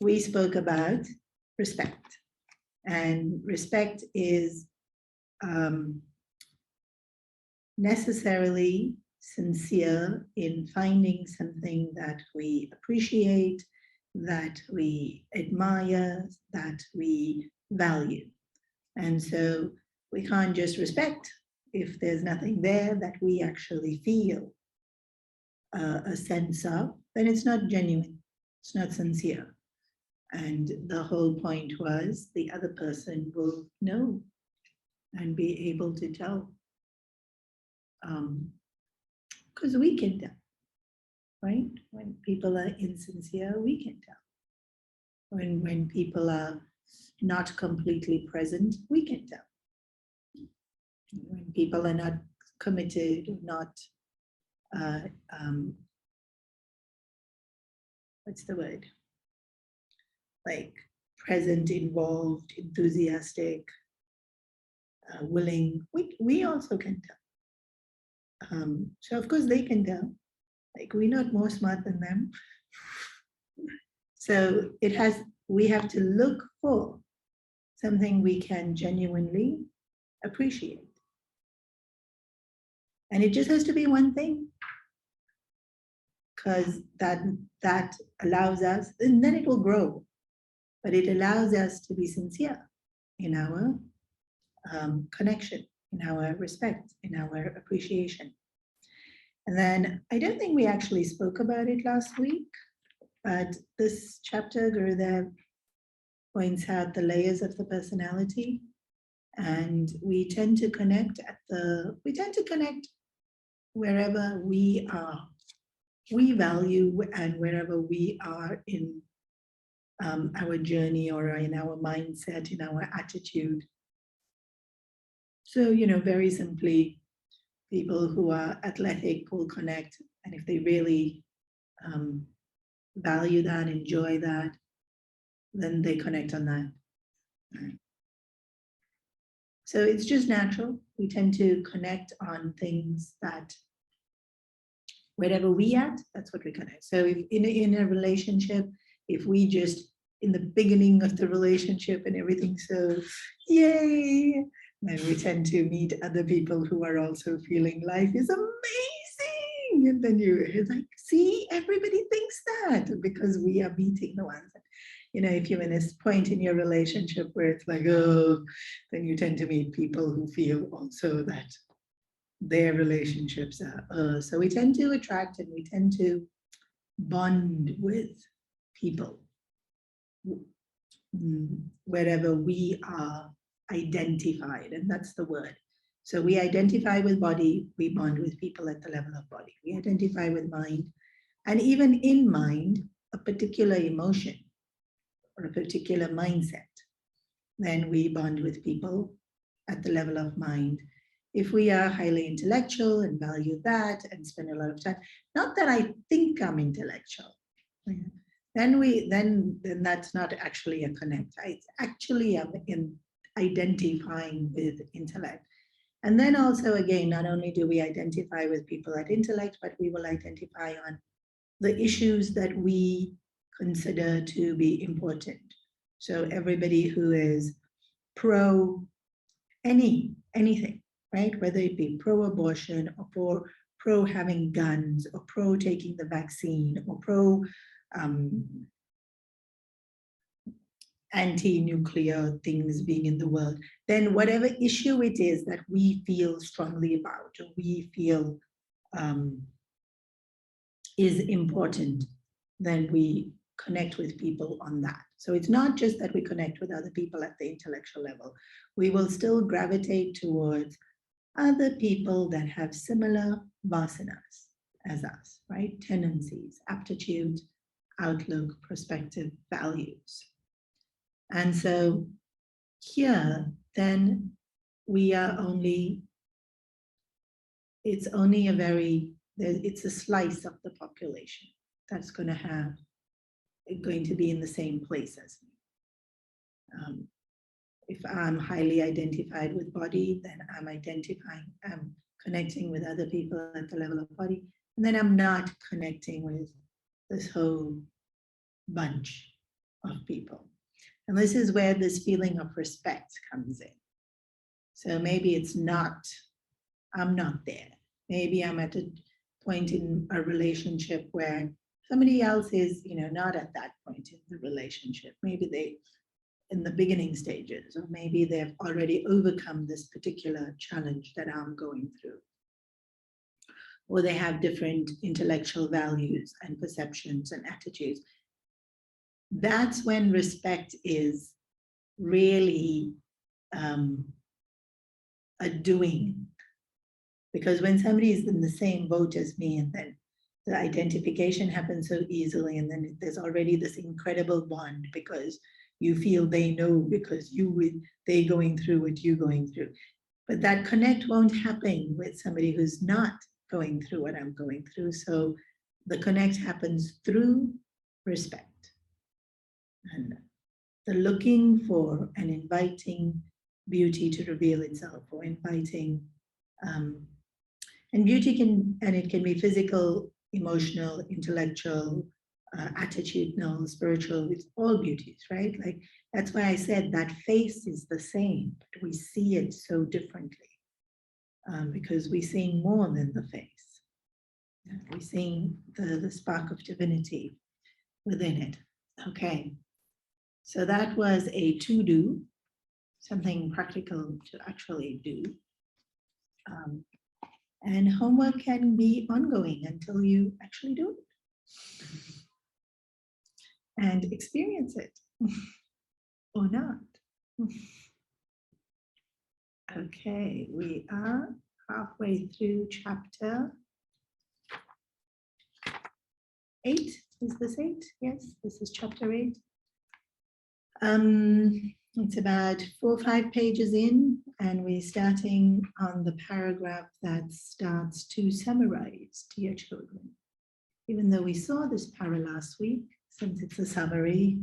we spoke about respect. And respect is necessarily sincere in finding something that we appreciate, that we admire, that we value. And so we can't just respect if there's nothing there that we actually feel a sense of, then it's not genuine, it's not sincere. And the whole point was the other person will know and be able to tell. Because we can tell, right? When people are insincere, we can tell. When people are not completely present, we can tell. When people are not committed, not, what's the word? Like present, involved, enthusiastic, willing, we also can tell. So of course they can tell, like we're not more smart than them. So we have to look for something we can genuinely appreciate. And it just has to be one thing, because that allows us, and then it will grow, but it allows us to be sincere in our connection, in our respect, in our appreciation. And then I don't think we actually spoke about it last week, but this chapter, Gurudev points out the layers of the personality, and we tend to connect wherever we are. We value and wherever we are in our journey or in our mindset, in our attitude. So, very simply, people who are athletic will connect, and if they really value that, enjoy that, then they connect on that. Right. So it's just natural. We tend to connect on things that wherever we at, that's what we connect. So if in a relationship, if we just in the beginning of the relationship and everything, so yay, then we tend to meet other people who are also feeling life is amazing. And then it's like, see, everybody thinks that because we are meeting the ones that, if you're in this point in your relationship where it's like, oh, then you tend to meet people who feel also that their relationships are, so we tend to attract and we tend to bond with people wherever we are identified, and that's the word. So we identify with body, we bond with people at the level of body. We identify with mind, and even in mind, a particular emotion or a particular mindset, then we bond with people at the level of mind. If we are highly intellectual and value that and spend a lot of time, not that I think I'm intellectual, then that's not actually a connect. It's actually in identifying with intellect. And then also, again, not only do we identify with people at intellect, but we will identify on the issues that we consider to be important. So everybody who is pro anything, right? Whether it be pro-abortion or pro having guns or pro taking the vaccine or pro anti-nuclear things being in the world, then whatever issue it is that we feel strongly about or we feel is important, then we connect with people on that. So it's not just that we connect with other people at the intellectual level. We will still gravitate towards other people that have similar vasanas as us, right? Tendencies, aptitude, outlook, perspective, values. And so here, then we are it's a slice of the population that's going to be in the same place as me. If I'm highly identified with body, then I'm connecting with other people at the level of body, and then I'm not connecting with this whole bunch of people. And this is where this feeling of respect comes in. So maybe it's not, I'm not there. Maybe I'm at a point in a relationship where somebody else is, not at that point in the relationship. Maybe they in the beginning stages, or maybe they've already overcome this particular challenge that I'm going through. Or they have different intellectual values and perceptions and attitudes. That's when respect is really a doing. Because when somebody is in the same boat as me, and then the identification happens so easily, and then there's already this incredible bond because you feel they know because they going through what you're going through. But that connect won't happen with somebody who's not going through what I'm going through. So the connect happens through respect. And the looking for and inviting beauty to reveal itself, or inviting, and beauty it can be physical, emotional, intellectual, attitudinal, spiritual, it's all beauties, right? Like, that's why I said that face is the same, but we see it so differently, because we're seeing more than the face. We're seeing the spark of divinity within it. Okay, so that was a to-do, something practical to actually do. And homework can be ongoing until you actually do it and experience it or not. Okay, we are halfway through chapter 8. Is this 8? Yes, this is chapter 8. It's about 4 or 5 pages in, and we're starting on the paragraph that starts to summarize, dear children. Even though we saw this para last week, since it's a summary,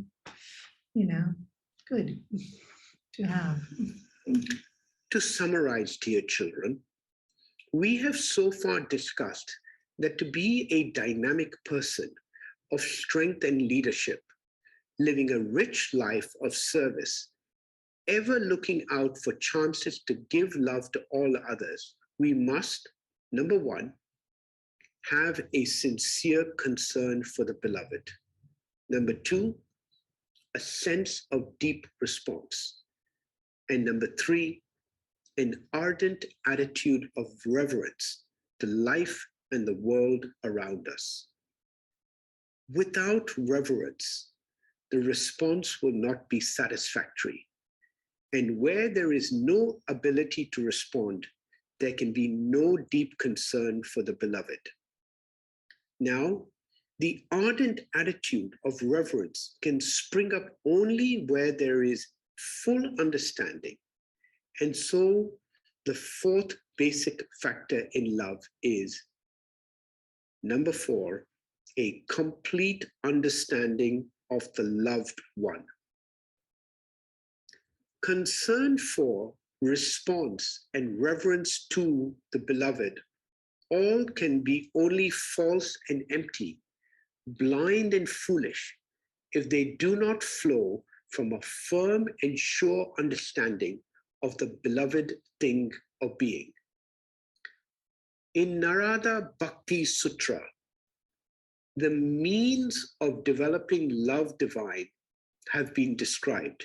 good to have. To summarize, dear children, we have so far discussed that to be a dynamic person of strength and leadership, living a rich life of service, ever looking out for chances to give love to all others, we must, number 1, have a sincere concern for the beloved. Number 2, a sense of deep response. And number 3, an ardent attitude of reverence to life and the world around us. Without reverence, the response will not be satisfactory. And where there is no ability to respond, there can be no deep concern for the beloved. Now, the ardent attitude of reverence can spring up only where there is full understanding. And so the 4th basic factor in love is, number 4, a complete understanding of the loved one. Concern for, response, and reverence to the beloved all can be only false and empty, blind and foolish, if they do not flow from a firm and sure understanding of the beloved thing or being. In Narada Bhakti Sutra, the means of developing love divine have been described.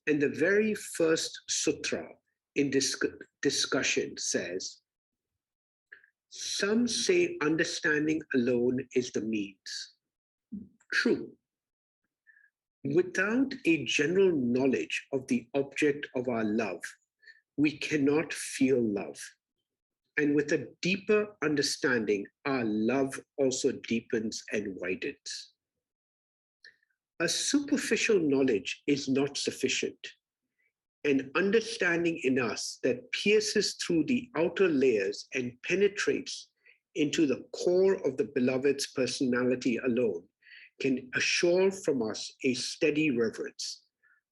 And the very first sutra in this discussion says, some say understanding alone is the means. True. Without a general knowledge of the object of our love, we cannot feel love. And with a deeper understanding, our love also deepens and widens. A superficial knowledge is not sufficient. An understanding in us that pierces through the outer layers and penetrates into the core of the beloved's personality alone can assure from us a steady reverence,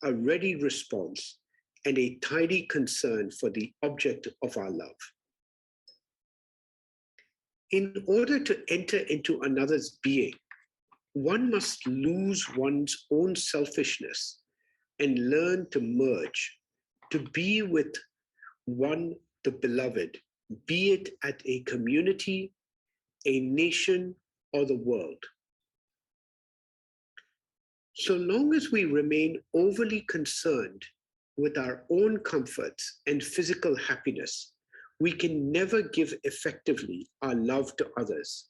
a ready response, and a tidy concern for the object of our love. In order to enter into another's being, one must lose one's own selfishness and learn to merge, to be with one, the beloved, be it at a community, a nation, or the world. So long as we remain overly concerned with our own comforts and physical happiness, we can never give effectively our love to others,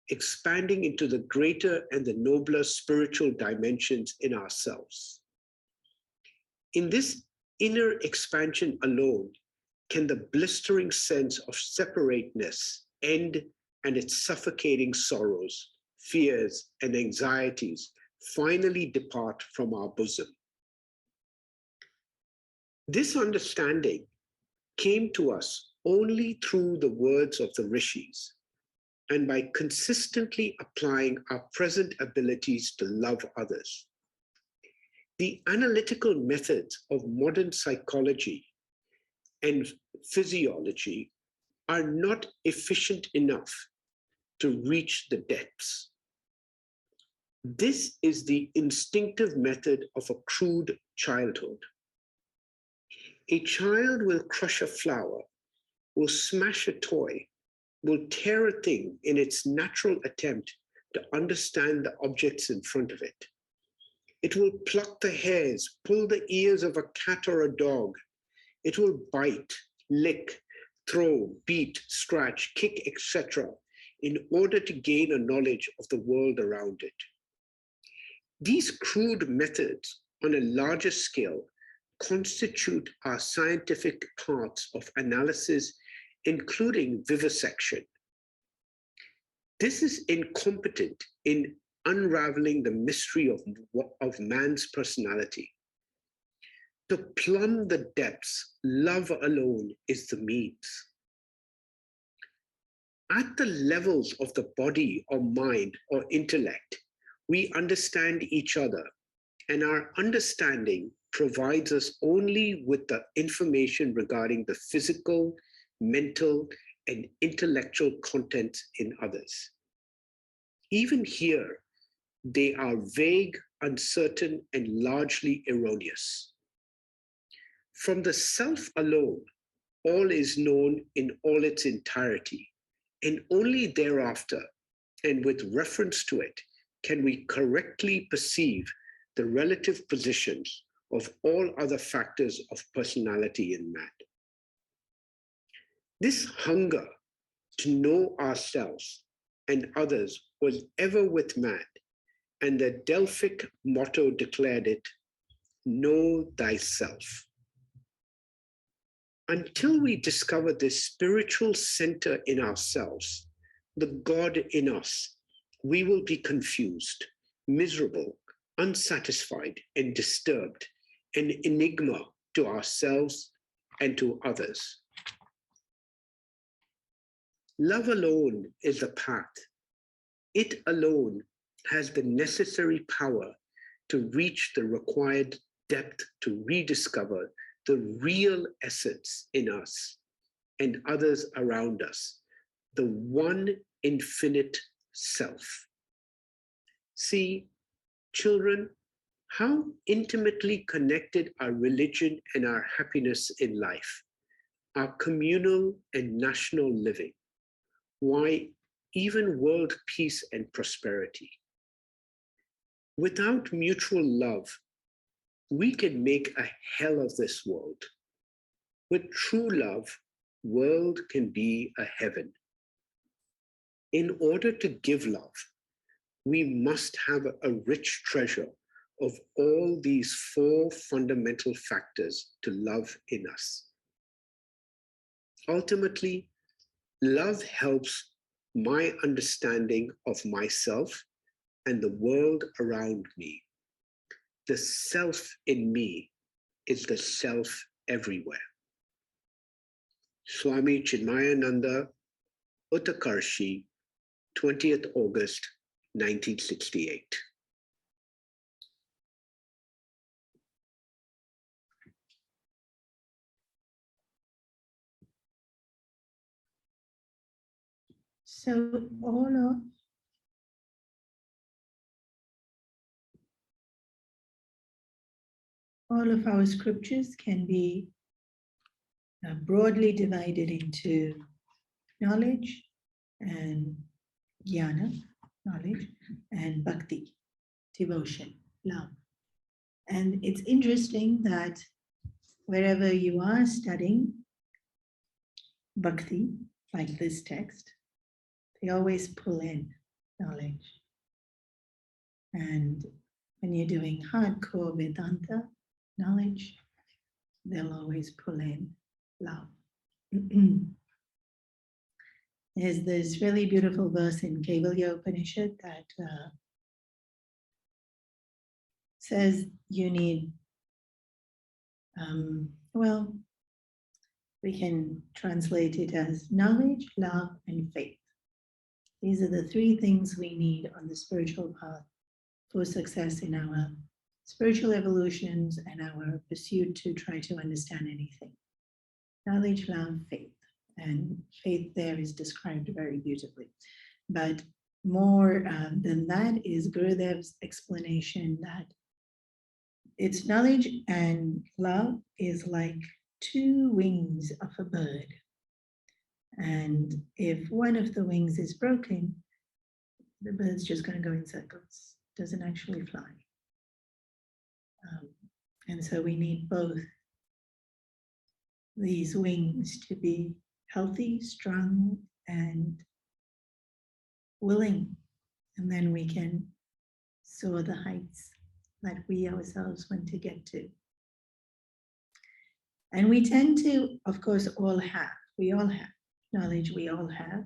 expanding into the greater and the nobler spiritual dimensions in ourselves. In this inner expansion alone can the blistering sense of separateness end and its suffocating sorrows, fears, and anxieties finally depart from our bosom. This understanding came to us only through the words of the rishis and by consistently applying our present abilities to love others. The analytical methods of modern psychology and physiology are not efficient enough to reach the depths. This is the instinctive method of a crude childhood. A child will crush a flower, will smash a toy, will tear a thing in its natural attempt to understand the objects in front of it. It will pluck the hairs, pull the ears of a cat or a dog. It will bite, lick, throw, beat, scratch, kick, etc., in order to gain a knowledge of the world around it. These crude methods on a larger scale constitute our scientific parts of analysis, including vivisection. This is incompetent in unraveling the mystery of man's personality. To plumb the depths, love alone is the means. At the levels of the body or mind or intellect, we understand each other, and our understanding provides us only with the information regarding the physical, mental, and intellectual contents in others. Even here, they are vague, uncertain, and largely erroneous. From the self alone, all is known in all its entirety, and only thereafter, and with reference to it, can we correctly perceive the relative positions of all other factors of personality in man. This hunger to know ourselves and others was ever with man, and the Delphic motto declared it, "Know thyself." Until we discover this spiritual center in ourselves, the God in us, we will be confused, miserable, unsatisfied, and disturbed, an enigma to ourselves and to others. Love alone is the path. It alone has the necessary power to reach the required depth to rediscover the real essence in us and others around us, the one infinite self. See, children, how intimately connected our religion and our happiness in life, our communal and national living, why even world peace and prosperity. Without mutual love, we can make a hell of this world. With true love, world can be a heaven. In order to give love, we must have a rich treasure of all these four fundamental factors to love in us. Ultimately, love helps my understanding of myself and the world around me. The self in me is the self everywhere. Swami Chinmaya, Uttakarshi, 20th August, 1968. So all of our scriptures can be broadly divided into knowledge and jnana, knowledge, and bhakti, devotion, love. And it's interesting that wherever you are studying bhakti, like this text, they always pull in knowledge. And when you're doing hardcore Vedanta knowledge, they'll always pull in love. There's this really beautiful verse in Kaivalya Upanishad that says you need, well, we can translate it as knowledge, love, and faith. These are the three things we need on the spiritual path for success in our spiritual evolutions and our pursuit to try to understand anything. Knowledge, love, faith. And faith there is described very beautifully. But more than that is Gurudev's explanation that its knowledge and love is like two wings of a bird. And if one of the wings is broken, the bird's just going to go in circles, doesn't actually fly. And so we need both these wings to be healthy, strong, and willing. And then we can soar the heights that we ourselves want to get to. And we tend to, of course, we all have knowledge, we all have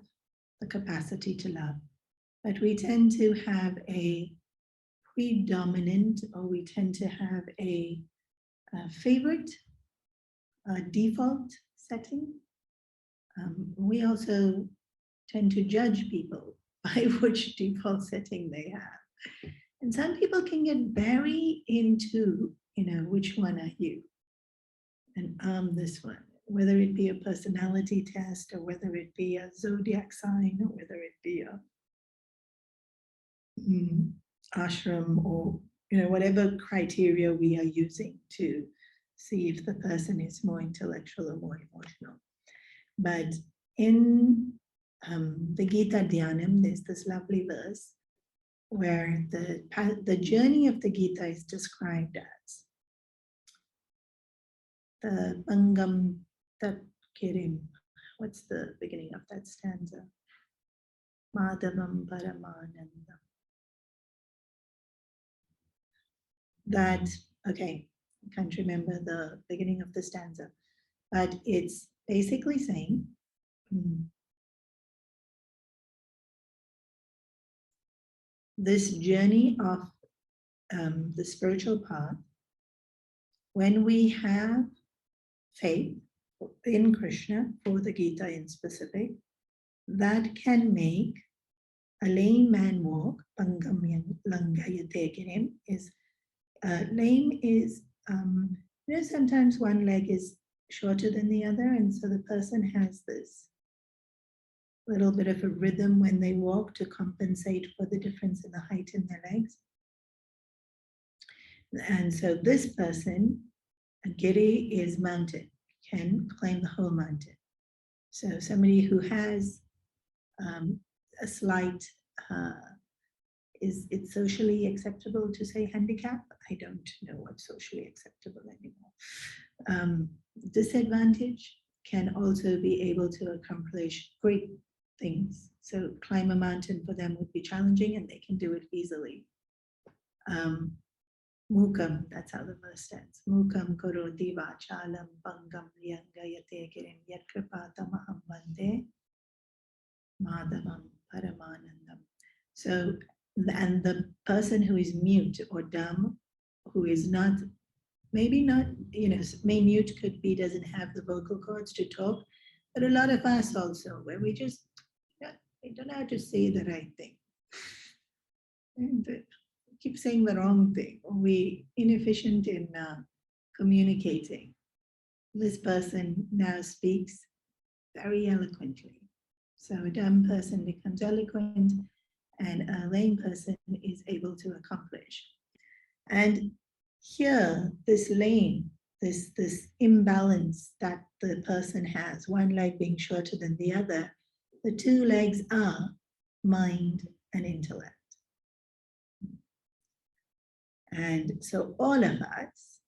the capacity to love, but we tend to have a predominant, or we tend to have a favorite, a default setting. We also tend to judge people by which default setting they have. And some people can get very into, which one are you? And I'm this one, whether it be a personality test or whether it be a zodiac sign or whether it be a ashram or whatever criteria we are using to see if the person is more intellectual or more emotional. But in the Gita Dhyanam, there's this lovely verse where the journey of the Gita is described as the Bangam Tat Kirim. What's the beginning of that stanza? Madhavam Paramanandam. That, okay, I can't remember the beginning of the stanza, but it's basically saying, this journey of the spiritual path, when we have faith in Krishna, for the Gita in specific, that can make a lame man walk. Pangam langayate kirim is lame is sometimes one leg is shorter than the other, and so the person has this little bit of a rhythm when they walk to compensate for the difference in the height in their legs. And so this person, a giri is mountain, can climb the whole mountain. So somebody who has a slight, is it socially acceptable to say handicap? I don't know what's socially acceptable anymore. Disadvantage can also be able to accomplish great things. So climb a mountain for them would be challenging and they can do it easily. Mukam, that's how the verse stands. Mukam karoti vachalam pangam liyangayate kirim yatkrapatamaham bande madhavam paramanandam. So, and the person who is mute or dumb, who is not, maybe not, mute could be, doesn't have the vocal cords to talk, but a lot of us also, where we just, we don't know how to say the right thing. And keep saying the wrong thing, or we inefficient in communicating. This person now speaks very eloquently. So a dumb person becomes eloquent and a lame person is able to accomplish. And here, this lane, this imbalance that the person has, one leg being shorter than the other, the two legs are mind and intellect. And so all of us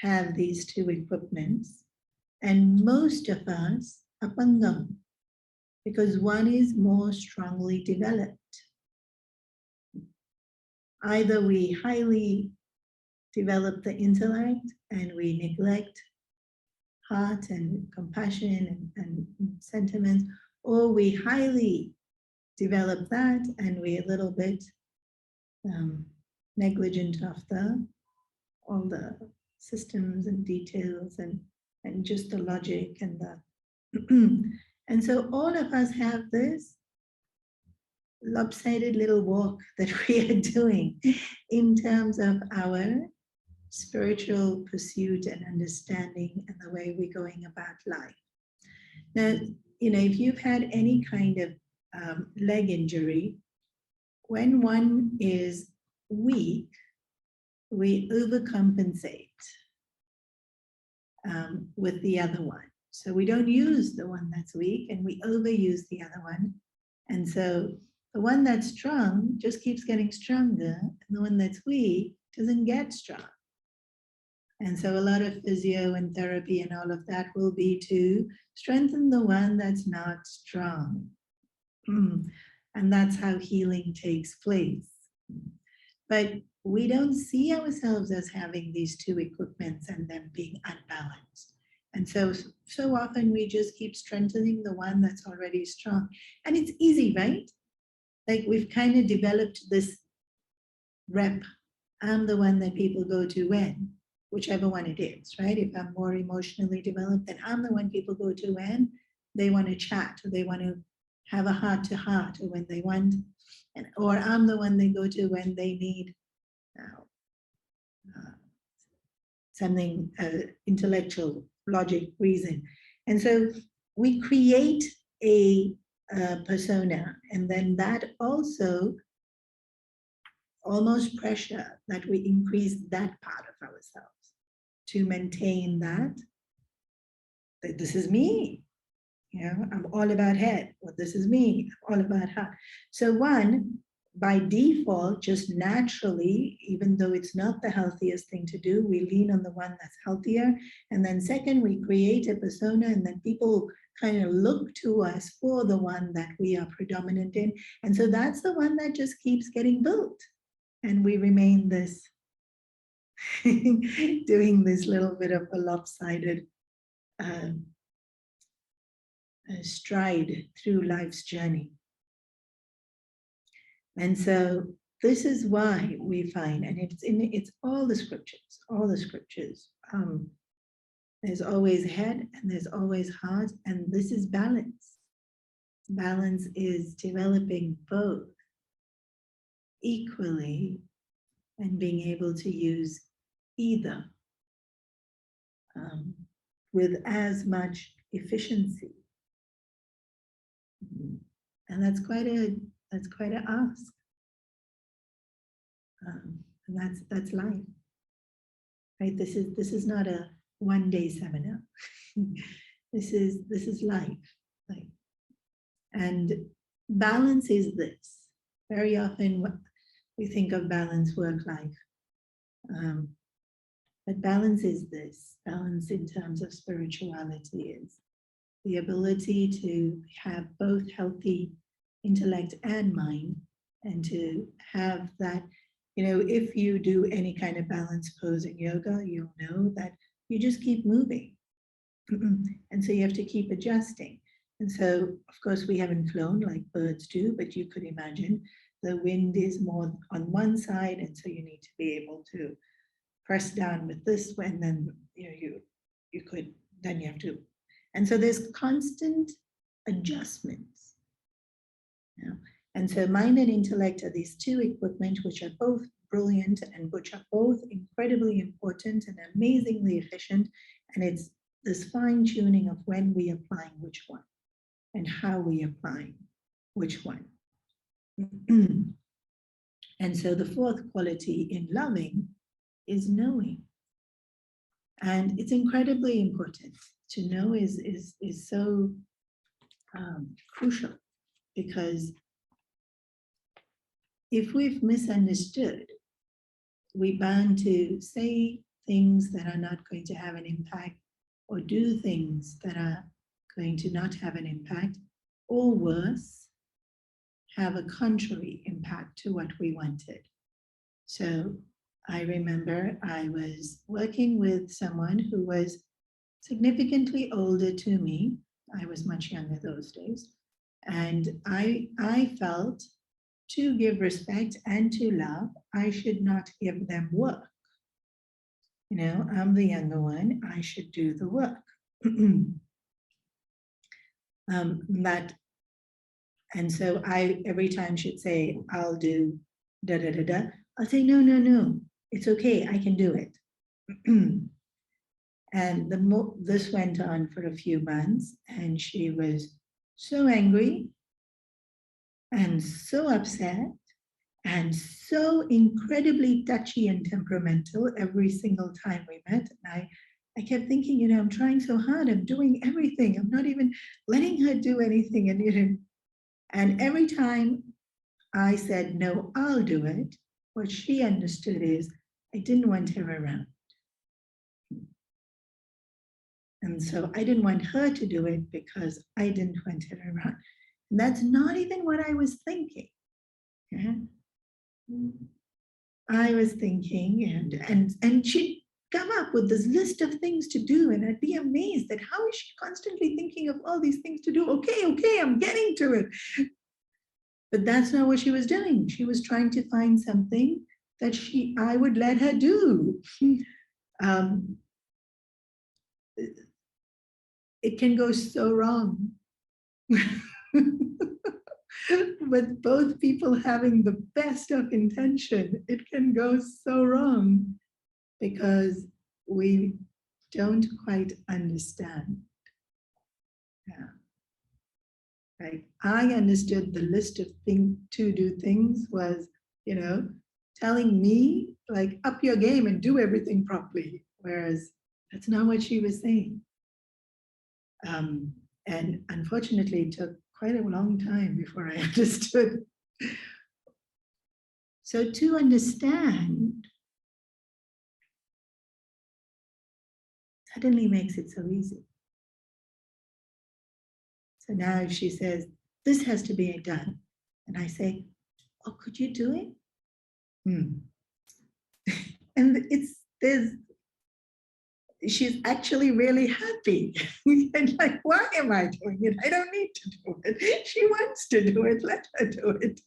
have these two equipments, and most of us are pangam, because one is more strongly developed. Either we highly develop the intellect and we neglect heart and compassion and sentiments, or we highly develop that and we're a little bit negligent of all the systems and details and just the logic and the and so all of us have this lopsided little walk that we are doing in terms of our spiritual pursuit and understanding and the way we're going about life. Now, if you've had any kind of leg injury, when one is weak, we overcompensate with the other one. So we don't use the one that's weak and we overuse the other one. And so the one that's strong just keeps getting stronger, and the one that's weak doesn't get strong. And so a lot of physio and therapy and all of that will be to strengthen the one that's not strong. And that's how healing takes place. But we don't see ourselves as having these two equipments and them being unbalanced. And so often we just keep strengthening the one that's already strong. And it's easy, right? Like we've kind of developed this rep. I'm the one that people go to when, whichever one it is, right? If I'm more emotionally developed, then I'm the one people go to when they want to chat or they want to have a heart-to-heart, or when they want, or I'm the one they go to when they need something intellectual, logic, reason. And so we create a persona, and then that also almost pressure that we increase that part of ourselves to maintain that this is me. I'm all about head. Well, this is me. I'm all about heart. So one, by default, just naturally, even though it's not the healthiest thing to do, we lean on the one that's healthier. And then second, we create a persona, and then people kind of look to us for the one that we are predominant in. And so that's the one that just keeps getting built. And we remain this, doing this little bit of a lopsided stride through life's journey. And so this is why we find, and it's all the scriptures. There's always head and there's always heart, and this is balance. Balance is developing both equally and being able to use either with as much efficiency. And that's quite an ask. And that's life, right? This is not a one-day seminar. This is life, right? And balance is this. Very often we think of balance, work-life. But balance is this. Balance in terms of spirituality is the ability to have both healthy intellect and mind, and to have that, if you do any kind of balance pose in yoga, you'll know that you just keep moving. And so you have to keep adjusting. And so, of course, we haven't flown like birds do, but you could imagine the wind is more on one side, and so you need to be able to press down with this when then you have to. And so there's constant adjustments. And so mind and intellect are these two equipment which are both brilliant and which are both incredibly important and amazingly efficient. And it's this fine tuning of when we apply which one and how we apply which one. And so the fourth quality in loving is knowing. And it's incredibly important. To know is so crucial, because if we've misunderstood, we're bound to say things that are not going to have an impact, or do things that are going to not have an impact, or worse, have a contrary impact to what we wanted. So I remember I was working with someone who was significantly older to me. I was much younger those days. And I felt, to give respect and to love, I should not give them work. You know, I'm the younger one, I should do the work. And so I every time should say, I'll do da da da da. I'll say, no, no, no, it's okay, I can do it. And this went on for a few months, and she was so angry and so upset and so incredibly touchy and temperamental every single time we met. And I kept thinking, you know, I'm trying so hard, I'm doing everything, I'm not even letting her do anything. And, you know, and every time I said, no, I'll do it, what she understood is I didn't want her around. And so I didn't want her to do it because I didn't want her around. And that's not even what I was thinking. Yeah? I was thinking, and she'd come up with this list of things to do, and I'd be amazed at how is she constantly thinking of all these things to do. Okay, I'm getting to it. But that's not what she was doing. She was trying to find something that I would let her do. It can go so wrong. With both people having the best of intention, it can go so wrong because we don't quite understand. Yeah. Right. I understood the list of things to do things was, you know, telling me like up your game and do everything properly, whereas that's not what she was saying. And unfortunately, it took quite a long time before I understood. So to understand suddenly makes it so easy. So now if she says, this has to be done, and I say, oh, could you do it? And she's actually really happy. And like, why am I doing it? I don't need to do it. She wants to do it, let her do it.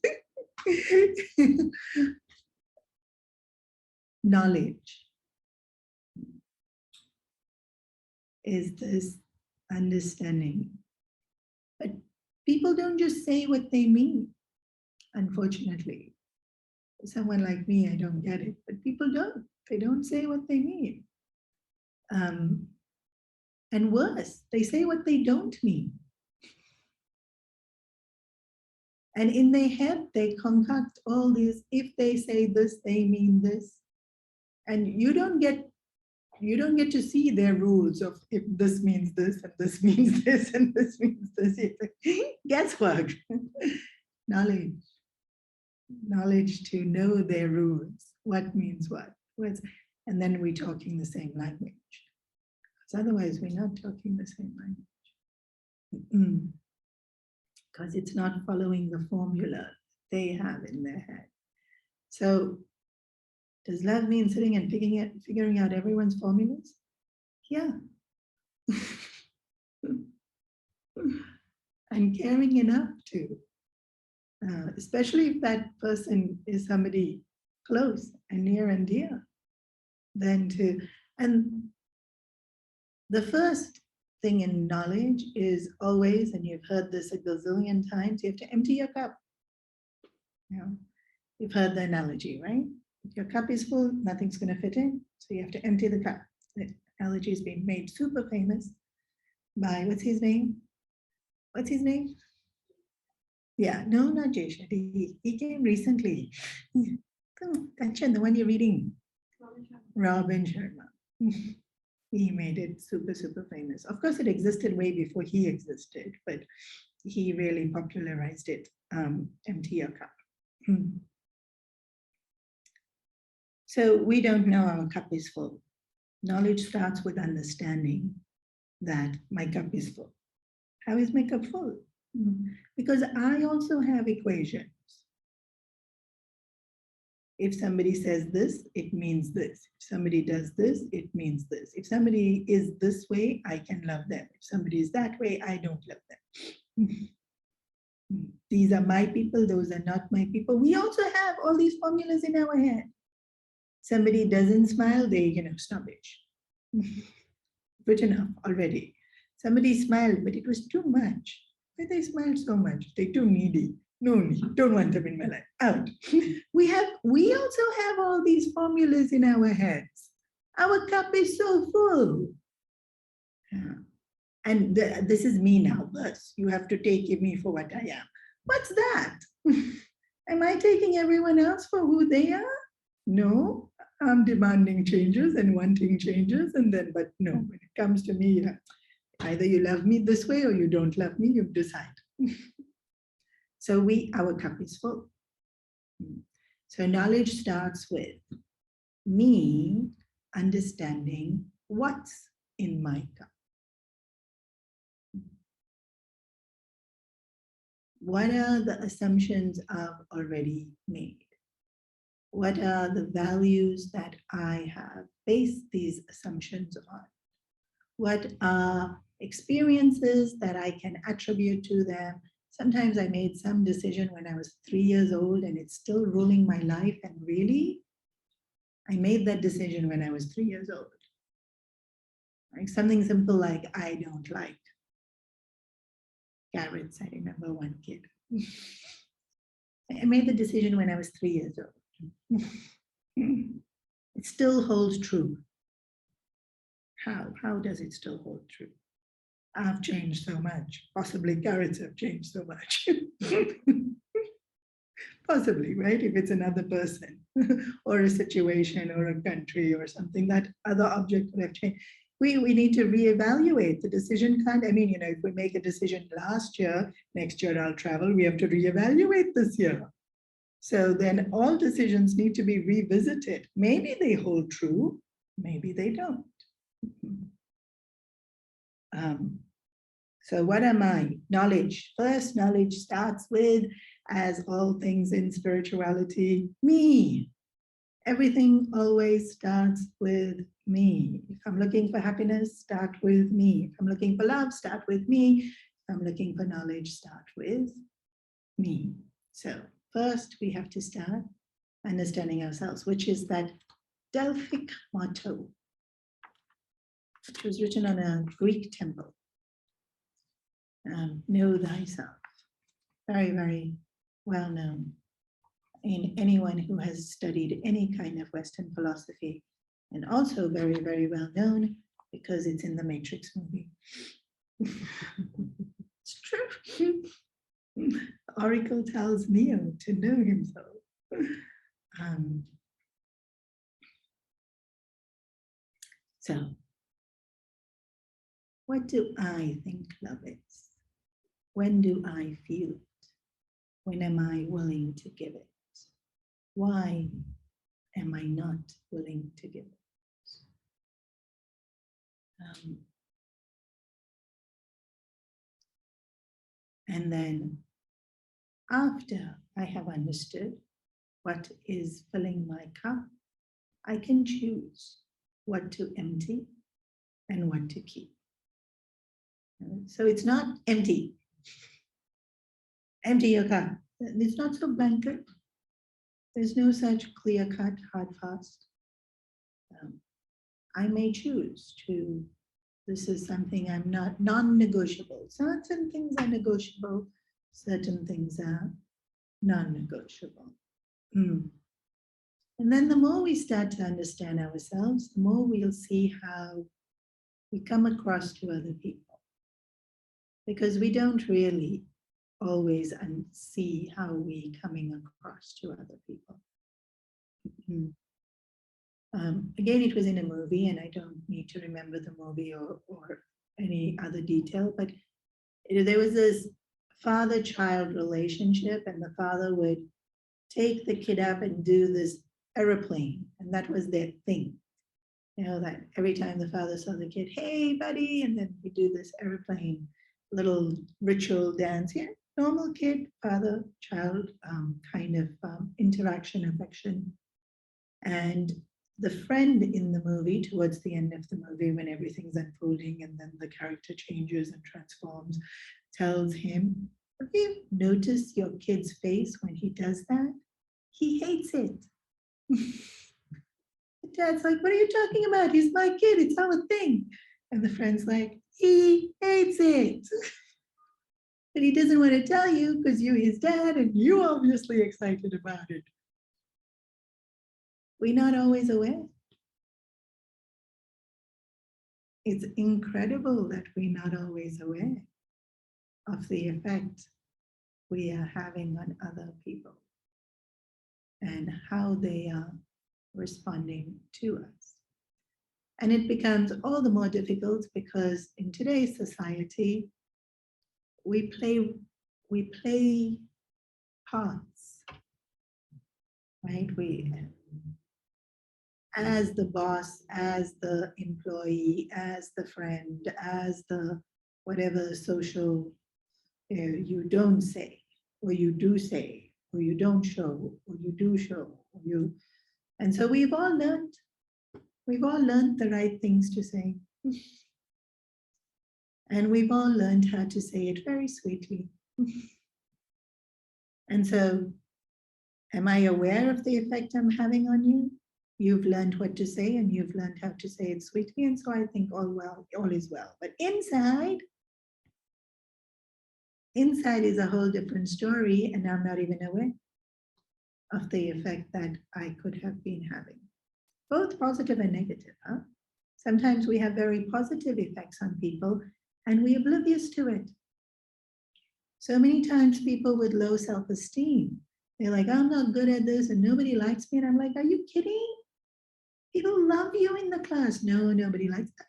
Knowledge is this understanding. But people don't just say what they mean, unfortunately. Someone like me, I don't get it, but people don't. They don't say what they mean. And worse, they say what they don't mean. And in their head, they concoct all these, if they say this, they mean this. And you don't get to see their rules of if this means this, and this means this, and this means this. Guesswork. Knowledge. Knowledge to know their rules. What means what. And then we're talking the same language. Because otherwise, we're not talking the same language. Because it's not following the formula they have in their head. So does love mean sitting and figuring out everyone's formulas? Yeah. And caring enough to, especially if that person is somebody close and near and dear, then and the first thing in knowledge is always, and you've heard this a gazillion times, you have to empty your cup. You know, you've heard the analogy, right? If your cup is full, nothing's going to fit in, so you have to empty the cup. The analogy has been made super famous by, what's his name? What's his name? Yeah, no, not Jay Shetty. He came recently. Kanchan, the one you're reading. Robin Sharma. He made it super, super famous. Of course, it existed way before he existed, but he really popularized it. Empty your cup. So we don't know our cup is full. Knowledge starts with understanding that my cup is full. How is my cup full? Because I also have equations. If somebody says this, it means this. If somebody does this, it means this. If somebody is this way, I can love them. If somebody is that way, I don't love them. These are my people, those are not my people. We also have all these formulas in our head. Somebody doesn't smile, they, snobbish. Written off already. Somebody smiled, but it was too much. Why they smiled so much? They're too needy. No need, don't want them in my life. Out. We also have all these formulas in our heads. Our cup is so full. Yeah. And this is me now, thus you have to take me for what I am. What's that? Am I taking everyone else for who they are? No, I'm demanding changes and wanting changes, and then, but no, when it comes to me, either you love me this way or you don't love me, you decide. So our cup is full. So knowledge starts with me understanding what's in my cup. What are the assumptions I've already made? What are the values that I have based these assumptions on? What are experiences that I can attribute to them? Sometimes I made some decision when I was 3 years old and it's still ruling my life. And really, I made that decision when I was 3 years old. Like something simple like, I don't like carrots. I remember one kid. I made the decision when I was 3 years old. It still holds true. How does it still hold true? I've changed so much. Possibly carrots have changed so much. Possibly, right? If it's another person or a situation or a country or something, that other object would have changed. We need to reevaluate the decision. If we make a decision last year, next year I'll travel, we have to reevaluate this year. So then all decisions need to be revisited. Maybe they hold true, maybe they don't. So what am I? Knowledge. First, knowledge starts with, as all things in spirituality, me. Everything always starts with me. If I'm looking for happiness, start with me. If I'm looking for love, start with me. If I'm looking for knowledge, start with me. So first, we have to start understanding ourselves, which is that Delphic motto, which was written on a Greek temple. Know thyself. Very, very well known in anyone who has studied any kind of Western philosophy, and also very, very well known because it's in the Matrix movie. It's true. Oracle tells Neo to know himself. So, what do I think love is? When do I feel it? When am I willing to give it? Why am I not willing to give it? And then after I have understood what is filling my cup, I can choose what to empty and what to keep. So it's not empty. Empty your cup. It's not so blanket. There's no such clear-cut, hard, fast. I may choose to, this is something I'm not, non-negotiable. Certain things are negotiable, certain things are non-negotiable. And then the more we start to understand ourselves, the more we'll see how we come across to other people. Because we don't really always see how we coming across to other people. Again, it was in a movie, and I don't need to remember the movie or any other detail, but there was this father-child relationship, and the father would take the kid up and do this aeroplane, and that was their thing. You know, that every time the father saw the kid, hey, buddy, and then we do this aeroplane little ritual dance. Yeah, normal kid, father, child kind of interaction, affection. And the friend in the movie, towards the end of the movie, when everything's unfolding and then the character changes and transforms, tells him, have you noticed your kid's face when he does that? He hates it. Dad's like, what are you talking about? He's my kid. It's our thing. And the friend's like, he hates it. But he doesn't want to tell you because you're his dad and you're obviously excited about it. We're not always aware. It's incredible that we're not always aware of the effect we are having on other people and how they are responding to us. And it becomes all the more difficult because in today's society, we play parts, right? As the boss, as the employee, as the friend, as the whatever social you don't say, or you do say, or you don't show, or you do show, or you. And so we've all learned the right things to say. And we've all learned how to say it very sweetly. And so, am I aware of the effect I'm having on you? You've learned what to say and you've learned how to say it sweetly. And so I think all is well. But inside is a whole different story, and I'm not even aware of the effect that I could have been having. Both positive and negative, huh? Sometimes we have very positive effects on people and we're oblivious to it. So many times people with low self-esteem, they're like, I'm not good at this and nobody likes me. And I'm like, are you kidding? People love you in the class. No, nobody likes that.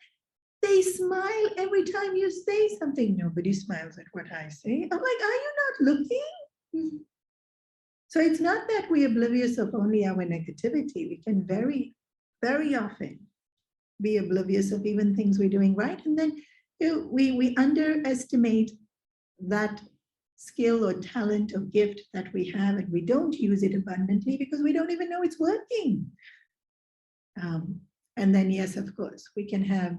They smile every time you say something. Nobody smiles at what I say. I'm like, are you not looking? So it's not that we're oblivious of only our negativity. We can very, very often be oblivious of even things we're doing right. And then we underestimate that skill or talent or gift that we have, and we don't use it abundantly because we don't even know it's working. And then, yes, of course, we can have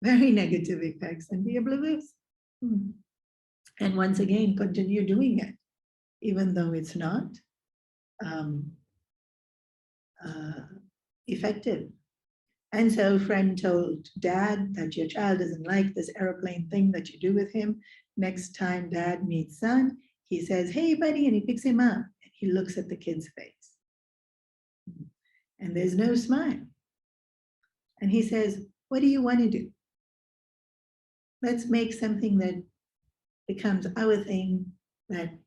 very negative effects and be oblivious. And once again, continue doing it, even though it's not effective. And so friend told dad that your child doesn't like this airplane thing that you do with him. Next time dad meets son, he says, hey, buddy, and he picks him up and he looks at the kid's face. And there's no smile. And he says, what do you want to do? Let's make something that becomes our thing that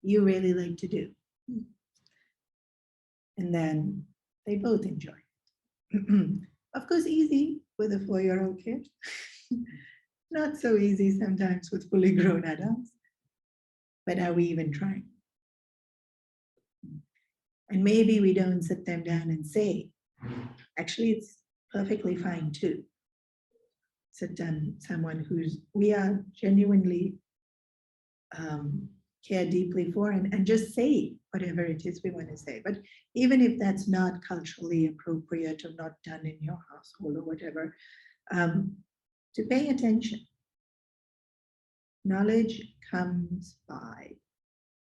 you really like to do. And then they both enjoy it. Of course, easy with a 4-year-old kid. Not so easy sometimes with fully grown adults. But are we even trying? And maybe we don't sit them down and say, actually, it's perfectly fine too. Sit down someone we are genuinely care deeply for and just say whatever it is we want to say. But even if that's not culturally appropriate or not done in your household or whatever, to pay attention. Knowledge comes by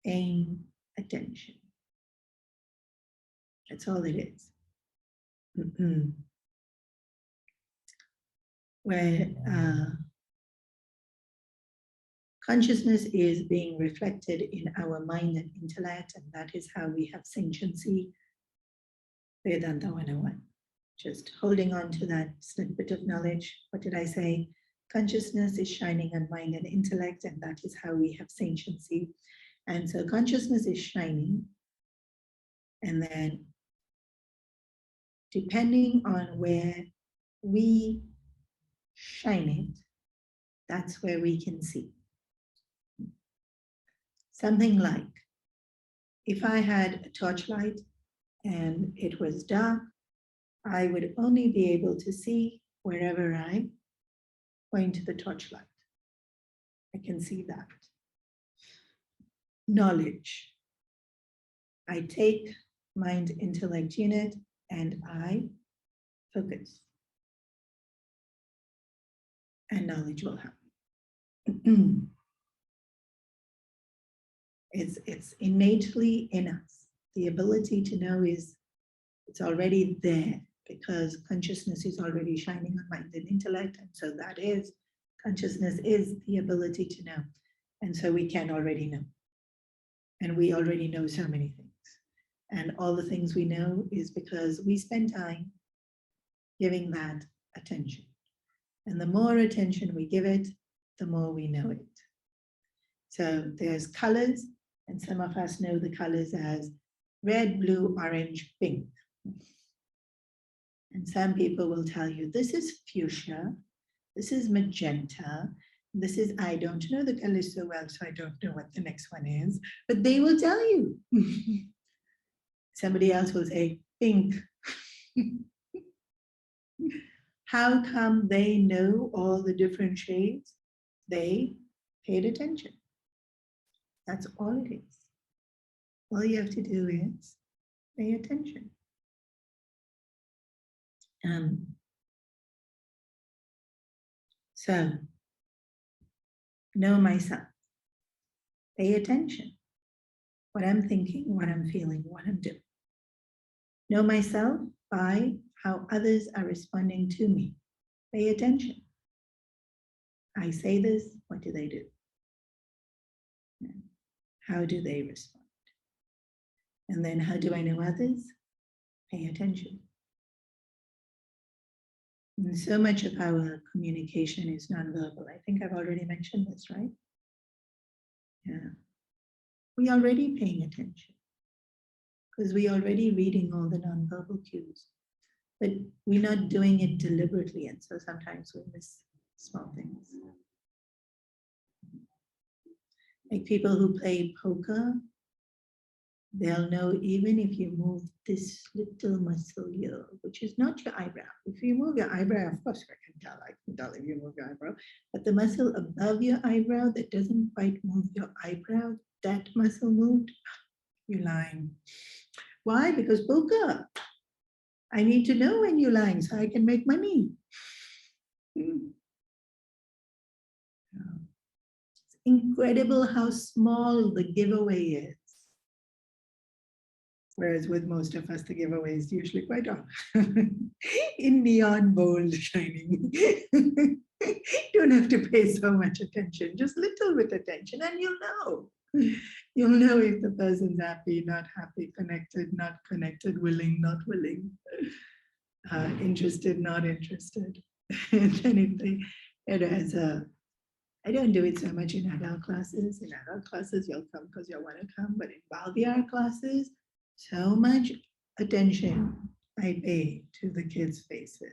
paying attention. That's all it is. Where consciousness is being reflected in our mind and intellect, and that is how we have sentiency. Vedanta 101. Just holding on to that snippet of knowledge. What did I say? Consciousness is shining on mind and intellect, and that is how we have sentiency. And so consciousness is shining. And then depending on where we shine it, that's where we can see. Something like, if I had a torchlight and it was dark, I would only be able to see wherever I point the torchlight. I can see that. Knowledge. I take mind, intellect unit and I focus. And knowledge will happen. It's innately in us. The ability to know it's already there because consciousness is already shining on mind and intellect. And so that is, consciousness is the ability to know. And so we can already know. And we already know so many things. And all the things we know is because we spend time giving that attention. And the more attention we give it, the more we know it. So there's colors, and some of us know the colors as red, blue, orange, pink. And some people will tell you, this is fuchsia, this is magenta, this is, I don't know the colors so well, so I don't know what the next one is, but they will tell you. Somebody else will say pink. How come they know all the different shades? They paid attention. That's all it is. All you have to do is pay attention. So, know myself. Pay attention. What I'm thinking, what I'm feeling, what I'm doing. Know myself by how others are responding to me. Pay attention. I say this, what do they do? How do they respond? And then how do I know others? Pay attention. And so much of our communication is nonverbal. I think I've already mentioned this, right? Yeah. We're already paying attention because we're already reading all the nonverbal cues, but we're not doing it deliberately. And so sometimes we miss small things. Like people who play poker, they'll know even if you move this little muscle here, which is not your eyebrow. If you move your eyebrow, of course I can tell if you move your eyebrow, but the muscle above your eyebrow that doesn't quite move your eyebrow, that muscle moved, you're lying. Why? Because poker. I need to know when you're lying so I can make money. It's incredible how small the giveaway is. Whereas with most of us, the giveaway is usually quite often in neon bold shining. Don't have to pay so much attention, just little bit attention, and you'll know. You'll know if the person's happy, not happy, connected, not connected, willing, not willing, interested, not interested. And then if they, I don't do it so much in adult classes. In adult classes, you'll come because you want to come, but in Balviar classes, so much attention I pay to the kids' faces.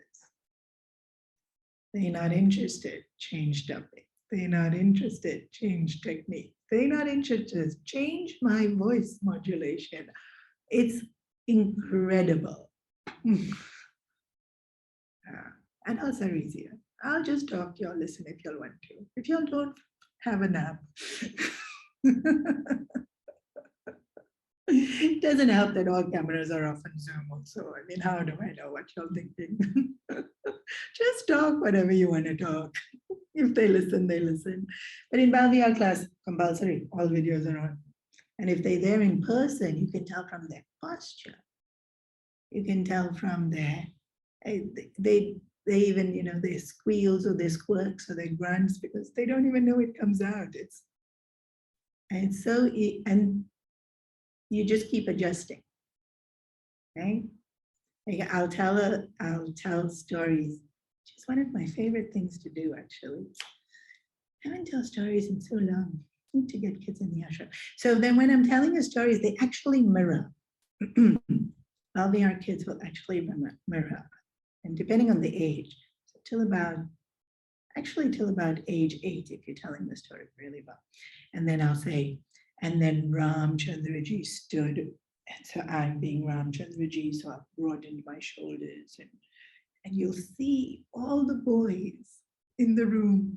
They're not interested, change topic. They're not interested, change technique. They're not interested, change my voice modulation. It's incredible. And also easier. I'll just talk, y'all listen if y'all want to. If y'all don't, have a nap. It doesn't help that all cameras are off on Zoom also. I mean, how do I know what you're thinking? Just talk whatever you want to talk. If they listen, they listen. But in Balviar class, compulsory, all videos are on. And if they're there in person, you can tell from their posture. You can tell from their, they even, they squeals or they squirks or they grunts because they don't even know it comes out. It's so, and you just keep adjusting, right? Like I'll tell stories. It's one of my favorite things to do, actually. I haven't told stories in so long. I need to get kids in the ashram. So then when I'm telling the stories, they actually mirror. Involving our kids will actually mirror. And depending on the age, so till about age 8, if you're telling the story really well. And then I'll say, and then Ram Chandraji stood, and so I'm being Ram Chandraji, so I've broadened my shoulders, and you'll see all the boys in the room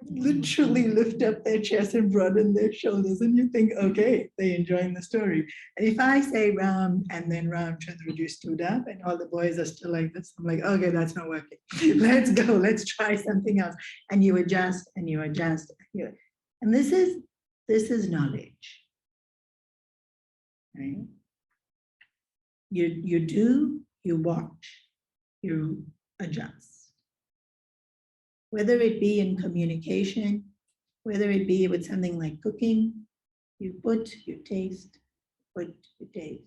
literally lift up their chest and broaden their shoulders, and you think, okay, they're enjoying the story. And if I say Ram, and then Ram Chandraji stood up, and all the boys are still like this, I'm like, okay, that's not working. Let's go, let's try something else. And you adjust, and you adjust, and this is knowledge, right? You do, you watch, you adjust. Whether it be in communication, whether it be with something like cooking, you put, you taste, put, you taste,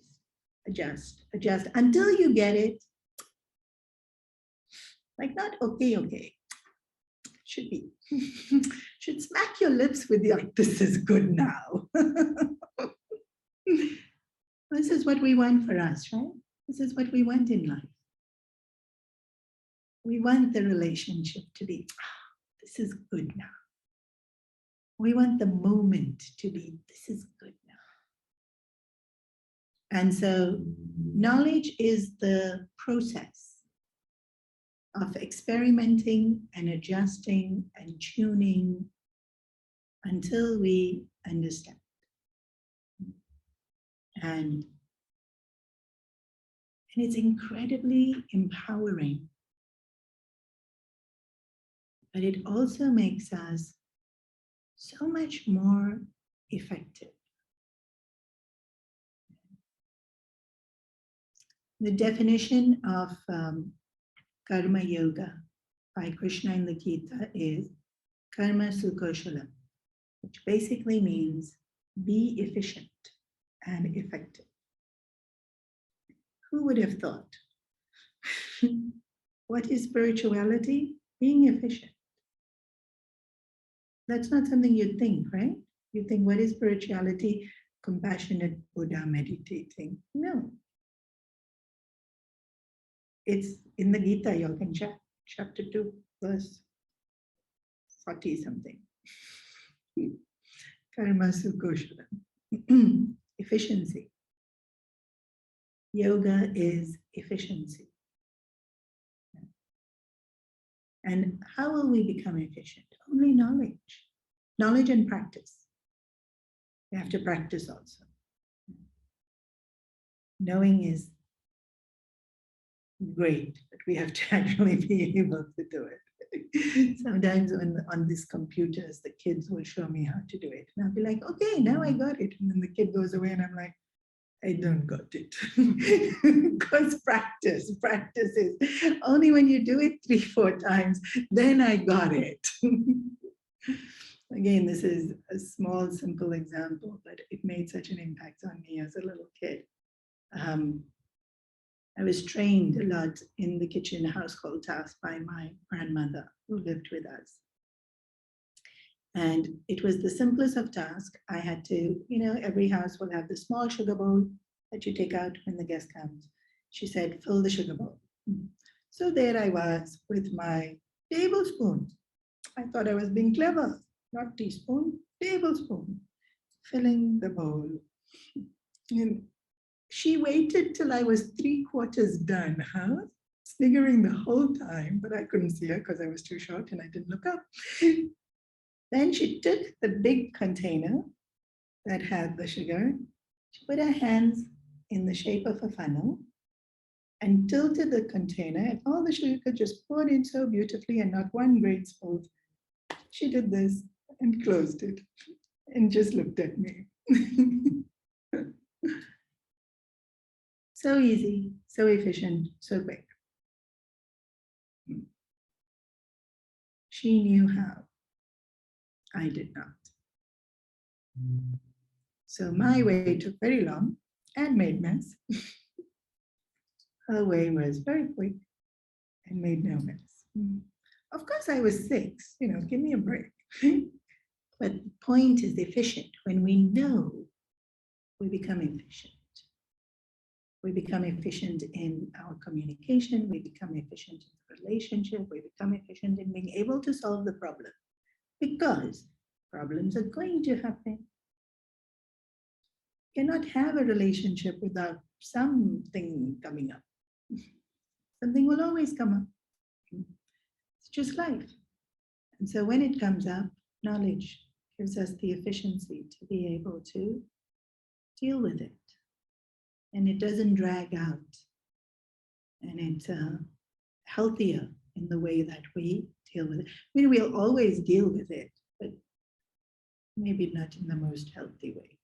adjust until you get it. Like not okay. Should be. Should smack your lips with the, this is good now. This is what we want for us, right? This is what we want in life. We want the relationship to be, this is good now. We want the moment to be, this is good now. And so knowledge is the process of experimenting and adjusting and tuning until we understand. And it's incredibly empowering. But it also makes us so much more effective. The definition of karma yoga by Krishna in the Gita is karma sukoshalam, which basically means be efficient and effective. Who would have thought? What is spirituality? Being efficient. That's not something you'd think, right? You think, what is spirituality? Compassionate Buddha meditating. No. It's in the Gita, you can check, chapter 2, verse 40 something. Karma sukoshalam. Efficiency. Yoga is efficiency. And how will we become efficient? Only knowledge. Knowledge and practice. We have to practice also. Knowing is great, but we have to actually be able to do it. Sometimes when on these computers, the kids will show me how to do it. And I'll be like, okay, now I got it. And then the kid goes away and I'm like, I don't got it. Because practice is only when you do it 3-4 times, then I got it. Again, this is a small, simple example, but it made such an impact on me as a little kid. I was trained a lot in the kitchen household tasks by my grandmother who lived with us. And it was the simplest of tasks. I had to, every house will have the small sugar bowl that you take out when the guest comes. She said, fill the sugar bowl. So there I was with my tablespoon. I thought I was being clever, not teaspoon, tablespoon, filling the bowl. And she waited till I was 3/4 done, sniggering the whole time, but I couldn't see her because I was too short and I didn't look up. Then she took the big container that had the sugar, she put her hands in the shape of a funnel and tilted the container, and all the sugar just poured in so beautifully and not one grain spilled. She did this and closed it and just looked at me. So easy, so efficient, so quick. She knew how. I did not. So my way took very long and made mess. Her way was very quick and made no mess. Of course, I was 6, give me a break. But the point is efficient. When we know, we become efficient. We become efficient in our communication. We become efficient in the relationship. We become efficient in being able to solve the problem, because problems are going to happen. You cannot have a relationship without something coming up. Something will always come up. It's just life. And so when it comes up, knowledge gives us the efficiency to be able to deal with it. And it doesn't drag out. And it's healthier in the way that we deal with it. I mean, we'll always deal with it, but maybe not in the most healthy way.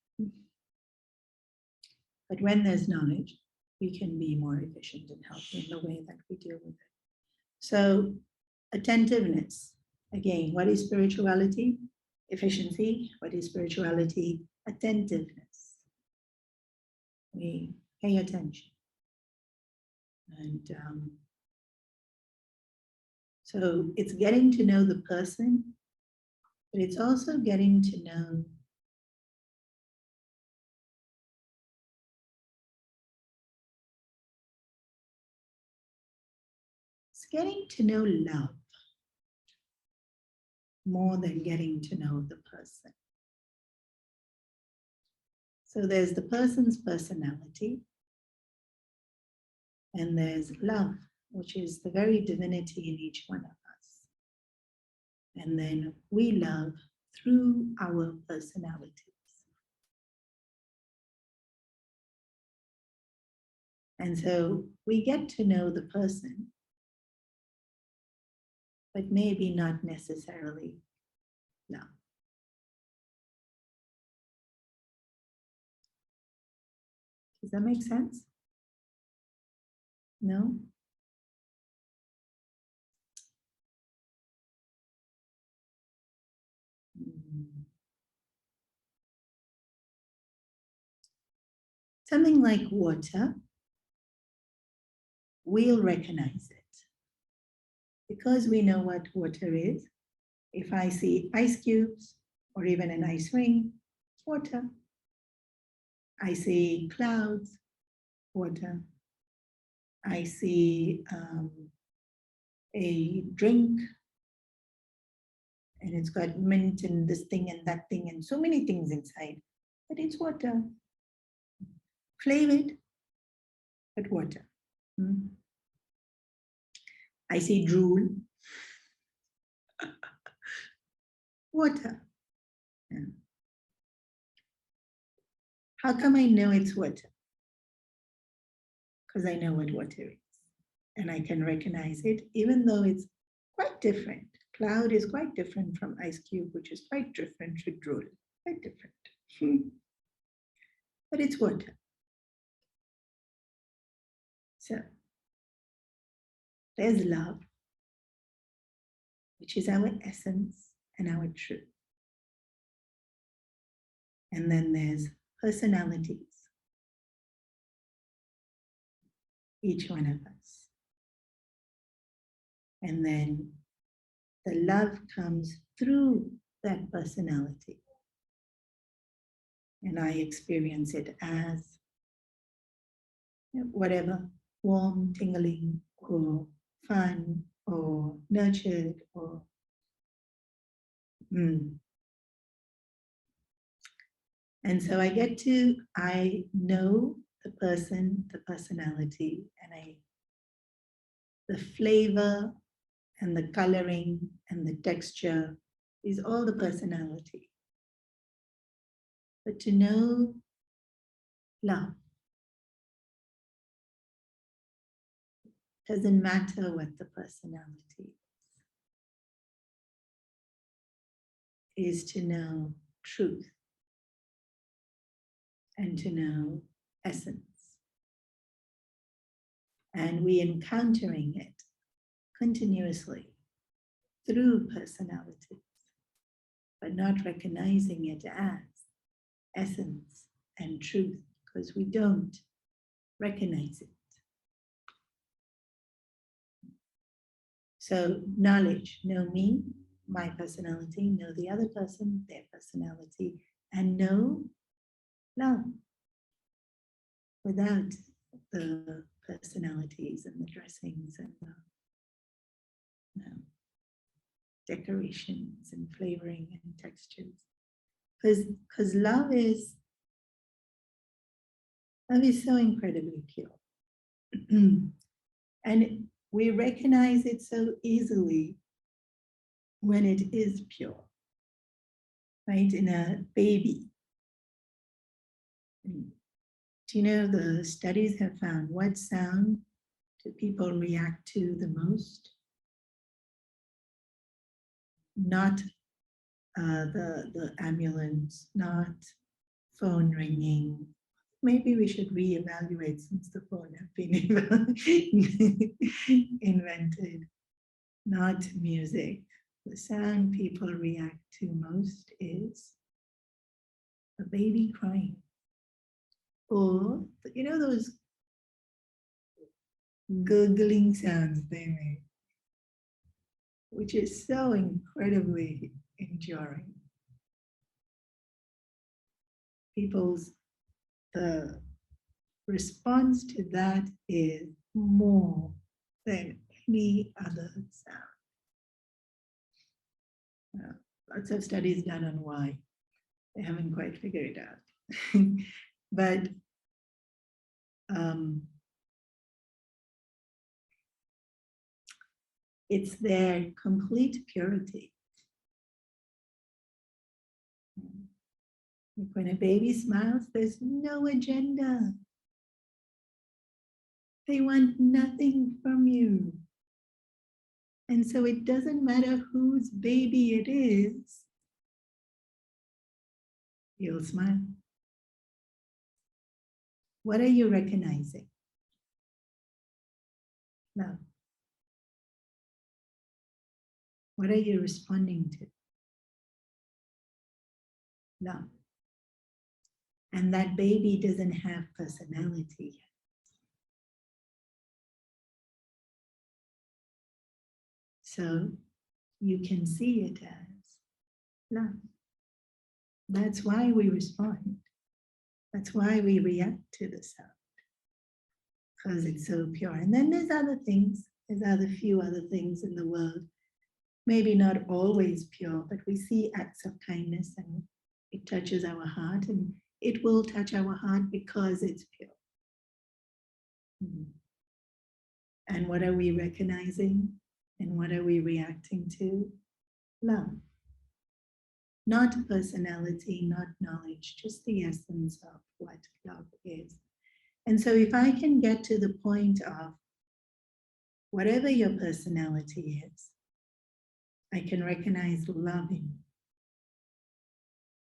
But when there's knowledge, we can be more efficient and healthy in the way that we deal with it. So attentiveness, again, what is spirituality? Efficiency. What is spirituality? Attentiveness. We pay attention. And so it's getting to know the person, but it's also getting to know love more than getting to know the person. So there's the person's personality, and there's love, which is the very divinity in each one of us. And then we love through our personalities. And so we get to know the person, but maybe not necessarily love. Does that make sense? No? Something like water, we'll recognize it. Because we know what water is, if I see ice cubes or even an ice ring, water. I see clouds, water. I see a drink, and it's got mint and this thing and that thing and so many things inside, but it's water. Flavored, but water. I see drool, water. Yeah. How come I know it's water? Because I know what water is, and I can recognize it, even though it's quite different. Cloud is quite different from ice cube, which is quite different to drool, quite different. But it's water. So there's love, which is our essence and our truth. And then there's personalities, each one of us. And then the love comes through that personality. And I experience it as whatever, warm, tingling, or fun, or nurtured, or And so I know the person, the personality, and the flavor and the coloring and the texture is all the personality. But to know love, doesn't matter what the personality is to know truth and to know essence. And we encountering it continuously through personalities, but not recognizing it as essence and truth, because we don't recognize it. So knowledge, know me, my personality, know the other person, their personality, and know love without the personalities and the dressings and the decorations and flavoring and textures. Because love is so incredibly pure. And we recognize it so easily when it is pure, right? In a baby. Do you know the studies have found what sound do people react to the most? Not the ambulance, not phone ringing. Maybe we should reevaluate since the phone have been invented. Not music. The sound people react to most is a baby crying. Or, you know, those gurgling sounds they make, which is so incredibly enduring. People's response to that is more than any other sound. Lots of studies done on why. They haven't quite figured it out. But it's their complete purity. When a baby smiles, there's no agenda. They want nothing from you. And so it doesn't matter whose baby it is, you'll smile. What are you recognizing? Love. What are you responding to? Love. And that baby doesn't have personality yet. So you can see it as love. That's why we respond. That's why we react to the sound. Because it's so pure. And then there's other things. There's other few other things in the world. Maybe not always pure, but we see acts of kindness and it touches our heart, and it will touch our heart because it's pure. And what are we recognizing? And what are we reacting to? Love. Not personality, not knowledge, just the essence of what love is. And so if I can get to the point of whatever your personality is, I can recognize love in you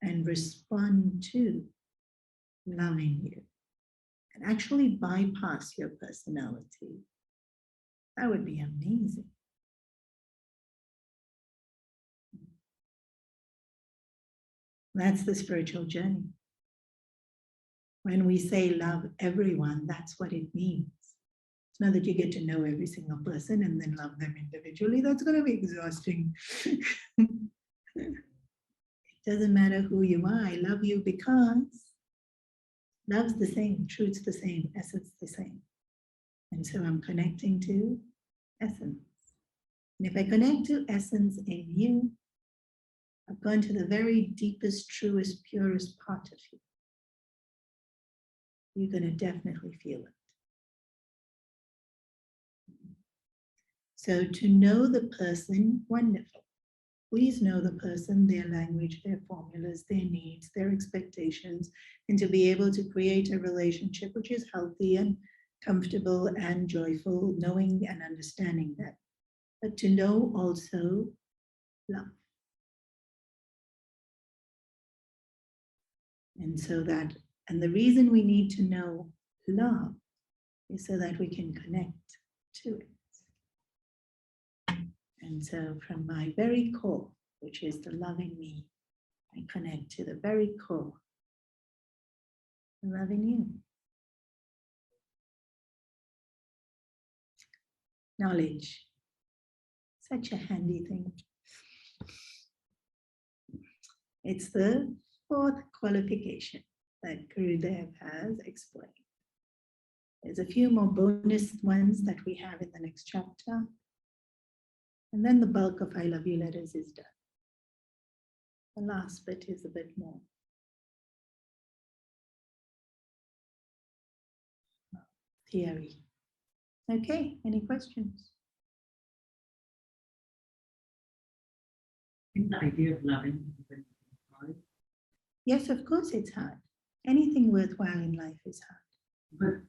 and respond to loving you and actually bypass your personality. That would be amazing. That's the spiritual journey. When we say love everyone, that's what it means. It's not that you get to know every single person and then love them individually. That's going to be exhausting. It doesn't matter who you are. I love you because love's the same, truth's the same, essence the same. And so I'm connecting to essence. And if I connect to essence in you, I've gone to the very deepest, truest, purest part of you. You're going to definitely feel it. So to know the person, wonderful. Please know the person, their language, their formulas, their needs, their expectations, and to be able to create a relationship which is healthy and comfortable and joyful, knowing and understanding that. But to know also love. And so that, and the reason we need to know love is so that we can connect to it. And so from my very core, which is the love in me, I connect to the very core, the love in you. Knowledge, such a handy thing. It's the fourth qualification that Gurudev has explained. There's a few more bonus ones that we have in the next chapter. And then the bulk of I love you letters is done. The last bit is a bit more theory. Okay, any questions? I think the idea of loving is very hard, Yes, of course it's hard. Anything worthwhile in life is hard. but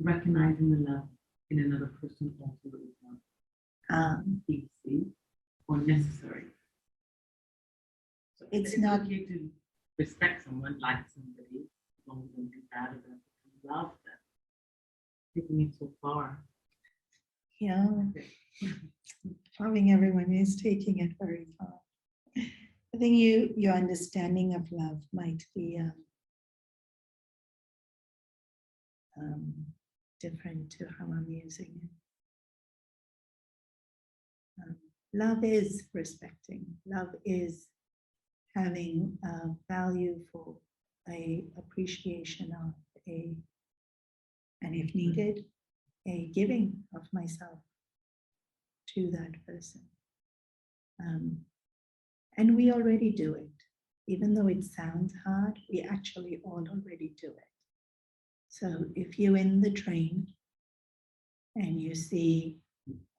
recognizing the love in another person also is not easy or necessary. So It's not- okay to respect someone, like somebody, as long as they don't do bad about it, and love them. Taking it so far. Yeah, loving everyone is taking it very far. I think your understanding of love might be different to how I'm using it. Love is respecting. Love is having value for a appreciation of and if needed, a giving of myself to that person. And we already do it. Even though it sounds hard, we actually all already do it. So if you're in the train and you see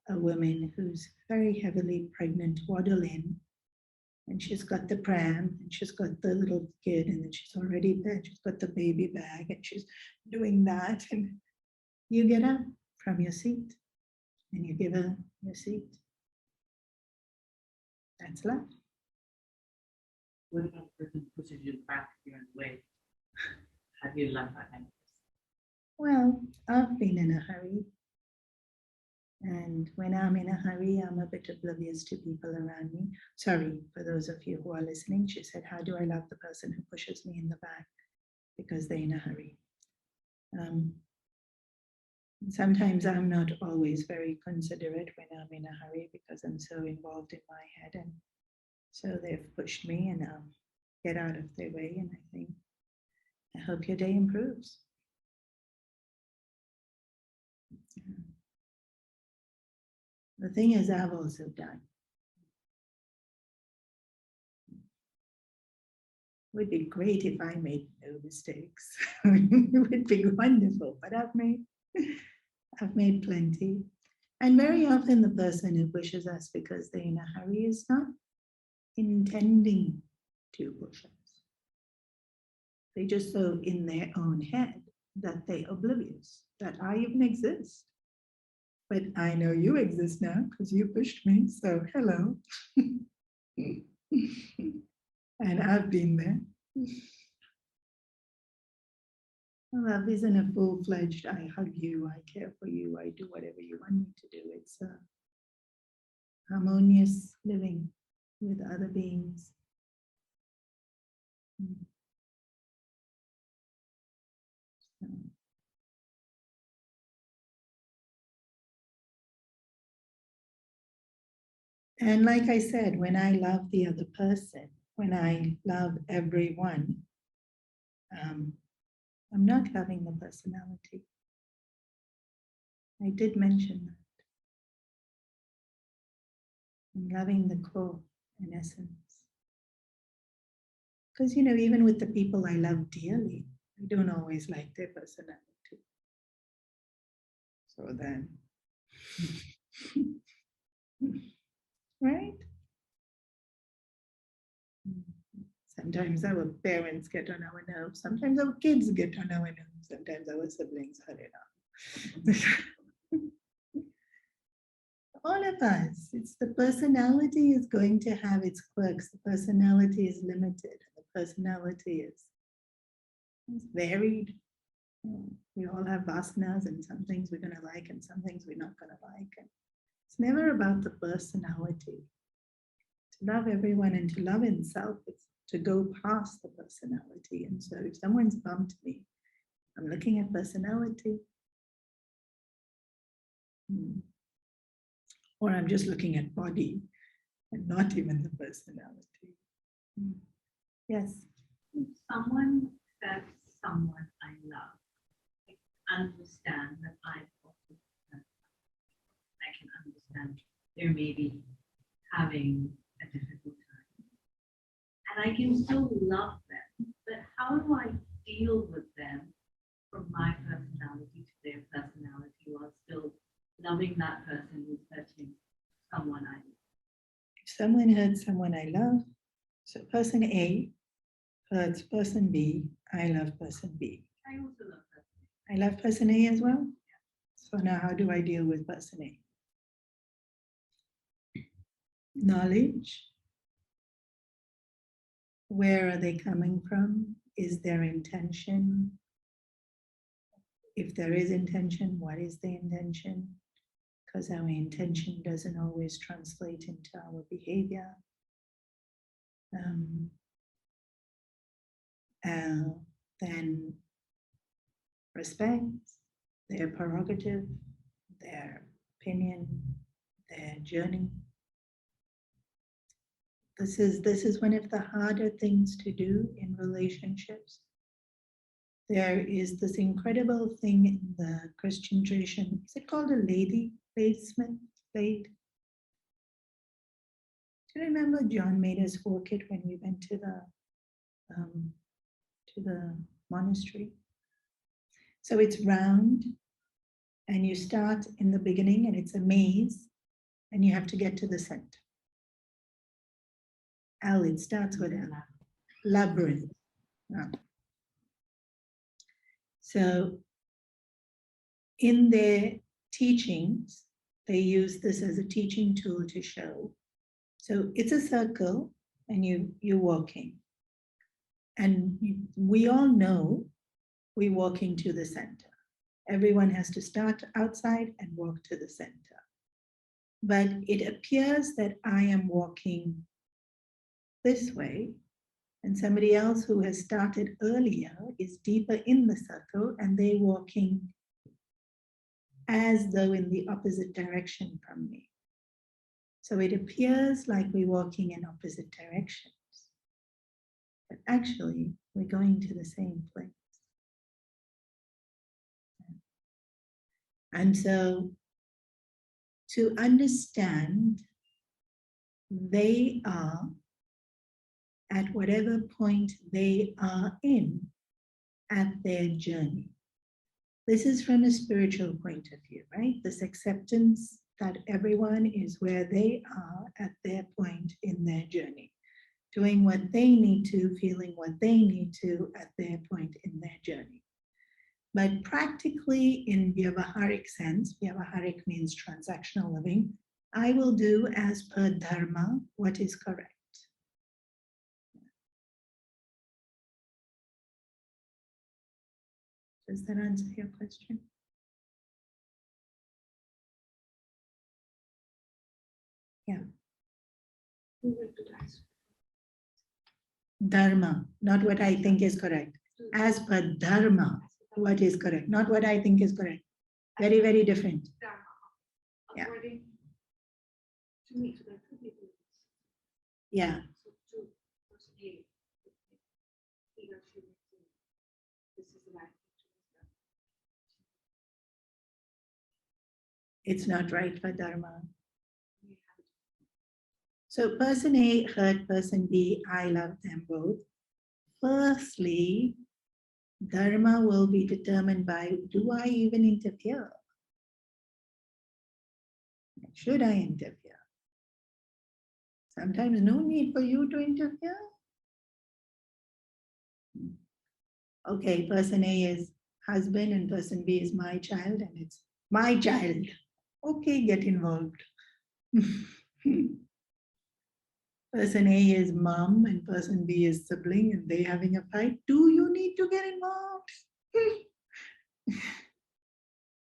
a woman who's very heavily pregnant waddle in, and she's got the pram, and she's got the little kid, and then she's already there, she's got the baby bag, and she's doing that, and you get up from your seat, and you give her your seat. That's love. What about the person who pushes you back your own way? How do you love that kind of person? Well, I've been in a hurry. And when I'm in a hurry, I'm a bit oblivious to people around me. Sorry, for those of you who are listening, she said, how do I love the person who pushes me in the back? Because they're in a hurry. Sometimes I'm not always very considerate when I'm in a hurry because I'm so involved in my head. And so they've pushed me and I'll get out of their way. And I think, I hope your day improves. The thing is, I've also done. It would be great if I made no mistakes. It would be wonderful, but I've made plenty. And very often the person who pushes us because they're in a hurry is not intending to push us. They're just so in their own head that they're oblivious that I even exist. But I know you exist now because you pushed me, so hello. And I've been there. Love isn't a full-fledged, I hug you, I care for you, I do whatever you want me to do. It's a harmonious living with other beings. So. And like I said, when I love the other person, when I love everyone, I'm not loving the personality. I did mention that. I'm loving the core in essence. Because, you know, even with the people I love dearly, I don't always like their personality. So then, right? Sometimes our parents get on our nerves. Sometimes our kids get on our nerves. Sometimes our siblings, I don't know. All of us, it's the personality is going to have its quirks. The personality is limited. The personality is varied. We all have vasanas, and some things we're going to like and some things we're not going to like. And it's never about the personality. To love everyone and to love himself is to go past the personality. And so if someone's bumped me, I'm looking at personality. Or I'm just looking at body and not even the personality. Yes. If someone says someone I love, understand that I can understand they're maybe having a difficult time. And I can still love them, but how do I deal with them from my personality to their personality while still loving that person who's hurting someone I love? If someone hurts someone I love, so person A hurts person B, I love person B. I also love person A. I love person A as well. So now how do I deal with person A? Knowledge. Where are they coming from? Is their intention? If there is intention, what is the intention? Because our intention doesn't always translate into our behavior. Then respect their prerogative, their opinion, their journey. This is one of the harder things to do in relationships. There is this incredible thing in the Christian tradition. Is it called a lady placement? Lade? Do you remember John made us walk it when we went to the monastery? So it's round, and you start in the beginning, and it's a maze, and you have to get to the center. L, it starts with L. Labyrinth. No. So in their teachings, they use this as a teaching tool to show. So it's a circle, and you're walking. And we all know we're walking to the center. Everyone has to start outside and walk to the center. But it appears that I am walking this way, and somebody else who has started earlier is deeper in the circle, and they're walking as though in the opposite direction from me. So it appears like we're walking in opposite directions, but actually we're going to the same place. And so to understand they are at whatever point they are in at their journey. This is from a spiritual point of view, right? This acceptance that everyone is where they are at their point in their journey, doing what they need to, feeling what they need to at their point in their journey. But practically in Vyavaharic sense, Vyavaharic means transactional living, I will do as per dharma what is correct. Does that answer your question? Yeah. Dharma, not what I think is correct. As per dharma, what is correct, not what I think is correct. Very, very different. Yeah. Yeah. It's not right for dharma. So person A hurt person B, I love them both. Firstly, dharma will be determined by, do I even interfere? Should I interfere? Sometimes no need for you to interfere. Okay, person A is husband and person B is my child, and it's my child. Okay, get involved. Person A is mom and person B is sibling, and they having a fight. Do you need to get involved?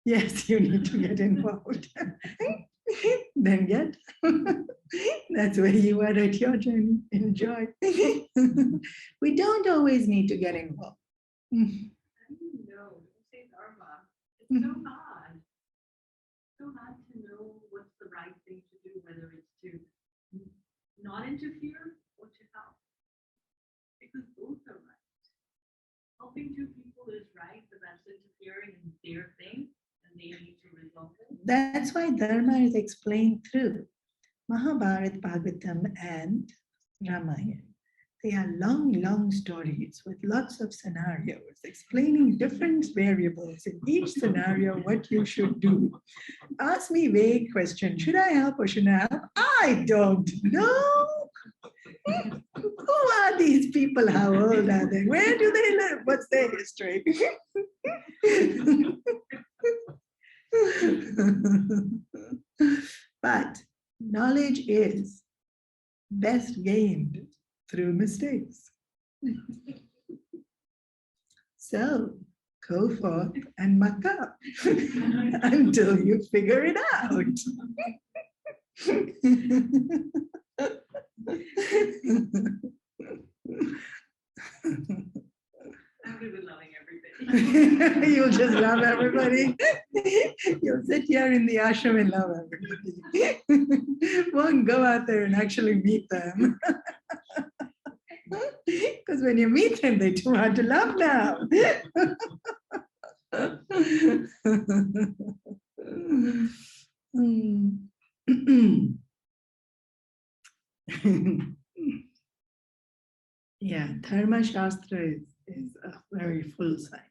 Yes, you need to get involved. Then get. That's where you are at your journey. Enjoy. We don't always need to get involved. No, you say dharma. It's so hard. So hard to know what's the right thing to do, whether it's to not interfere or to help. Because both are right. helping two people is right, but that's interfering in their thing and they need to resolve it. That's why Dharma is explained through Mahabharata, Bhagavatam, and Ramayana. They are long, long stories with lots of scenarios explaining different variables in each scenario, what you should do. Ask me vague question, should I help or shouldn't I help? I don't know. Who are these people? How old are they? Where do they live? What's their history? But knowledge is best gained through mistakes. So go forth and muck up until you figure it out. I'm good with loving everybody. You'll just love everybody. You'll sit here in the ashram and love everybody. Won't go out there and actually meet them. Because when you meet them, they're too hard to love now. Yeah, Dharma Shastra is a very full science.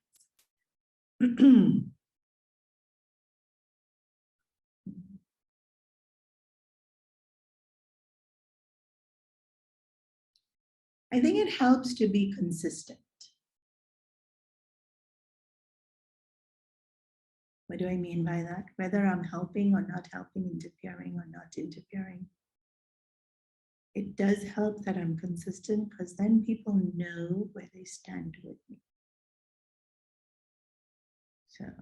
I think it helps to be consistent. What do I mean by that? Whether I'm helping or not helping, interfering or not interfering. It does help that I'm consistent because then people know where they stand with me. So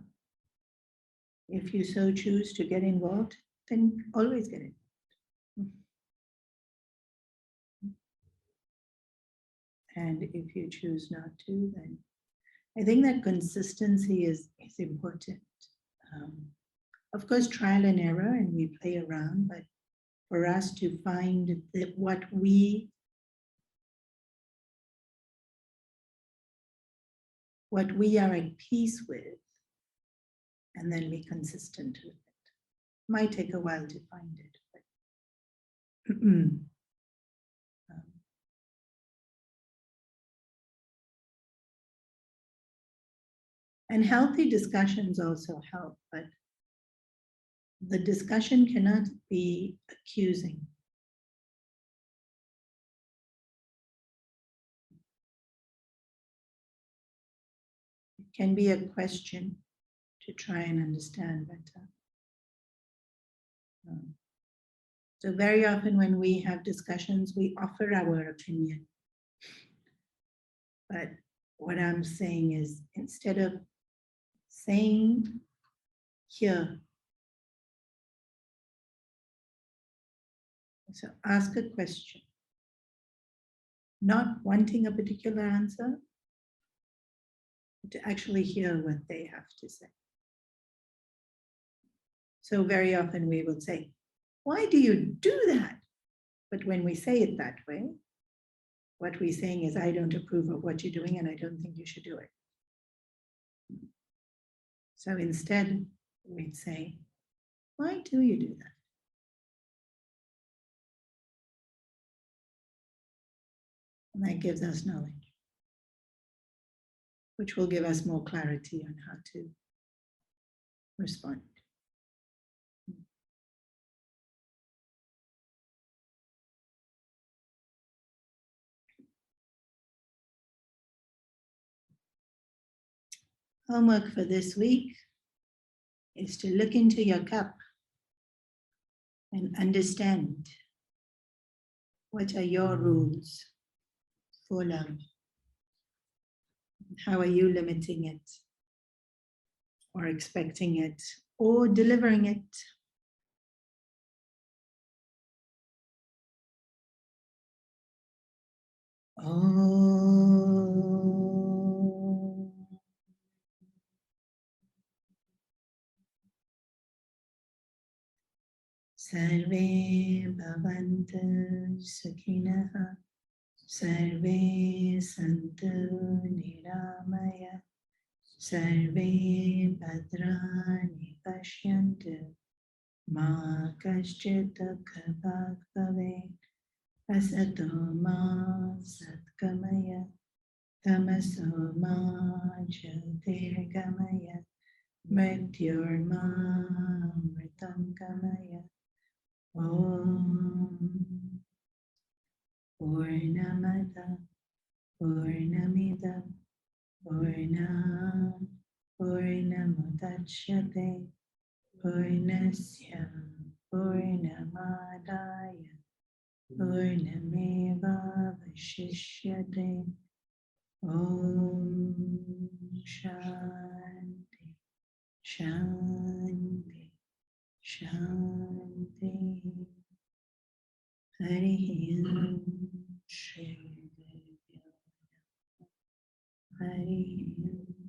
if you so choose to get involved, then always get involved. And if you choose not to, then I think that consistency is important. Of course, trial and error, and we play around, but for us to find that what we are at peace with, and then be consistent with it. Might take a while to find it, but and healthy discussions also help, but the discussion cannot be accusing. It can be a question to try and understand better. So very often when we have discussions, we offer our opinion. But what I'm saying is, instead of saying here, so ask a question, not wanting a particular answer, but to actually hear what they have to say. So very often we would say, why do you do that? But when we say it that way, what we're saying is, I don't approve of what you're doing and I don't think you should do it. So instead, we'd say, why do you do that? And that gives us knowledge, which will give us more clarity on how to respond. Homework for this week is to look into your cup and understand what are your rules for love. How are you limiting it or expecting it or delivering it? Oh. Sarve bhavantu sukhinah, sarve santu niramaya. Sarve Bhadrani Pashyantu Ma Kaschit Dukhabhag Bhavet Asato Ma Satkamaya Tamaso Ma Jyotirgamaya Mrityorma Mritam Gamaya Om Purnamada Purnamida Purnam Purnamudachyate Purnasya Purnamadaya Purnameva Vashishyate Om Shanti Shanti Shanti Hari Om Shri Guru Hari Om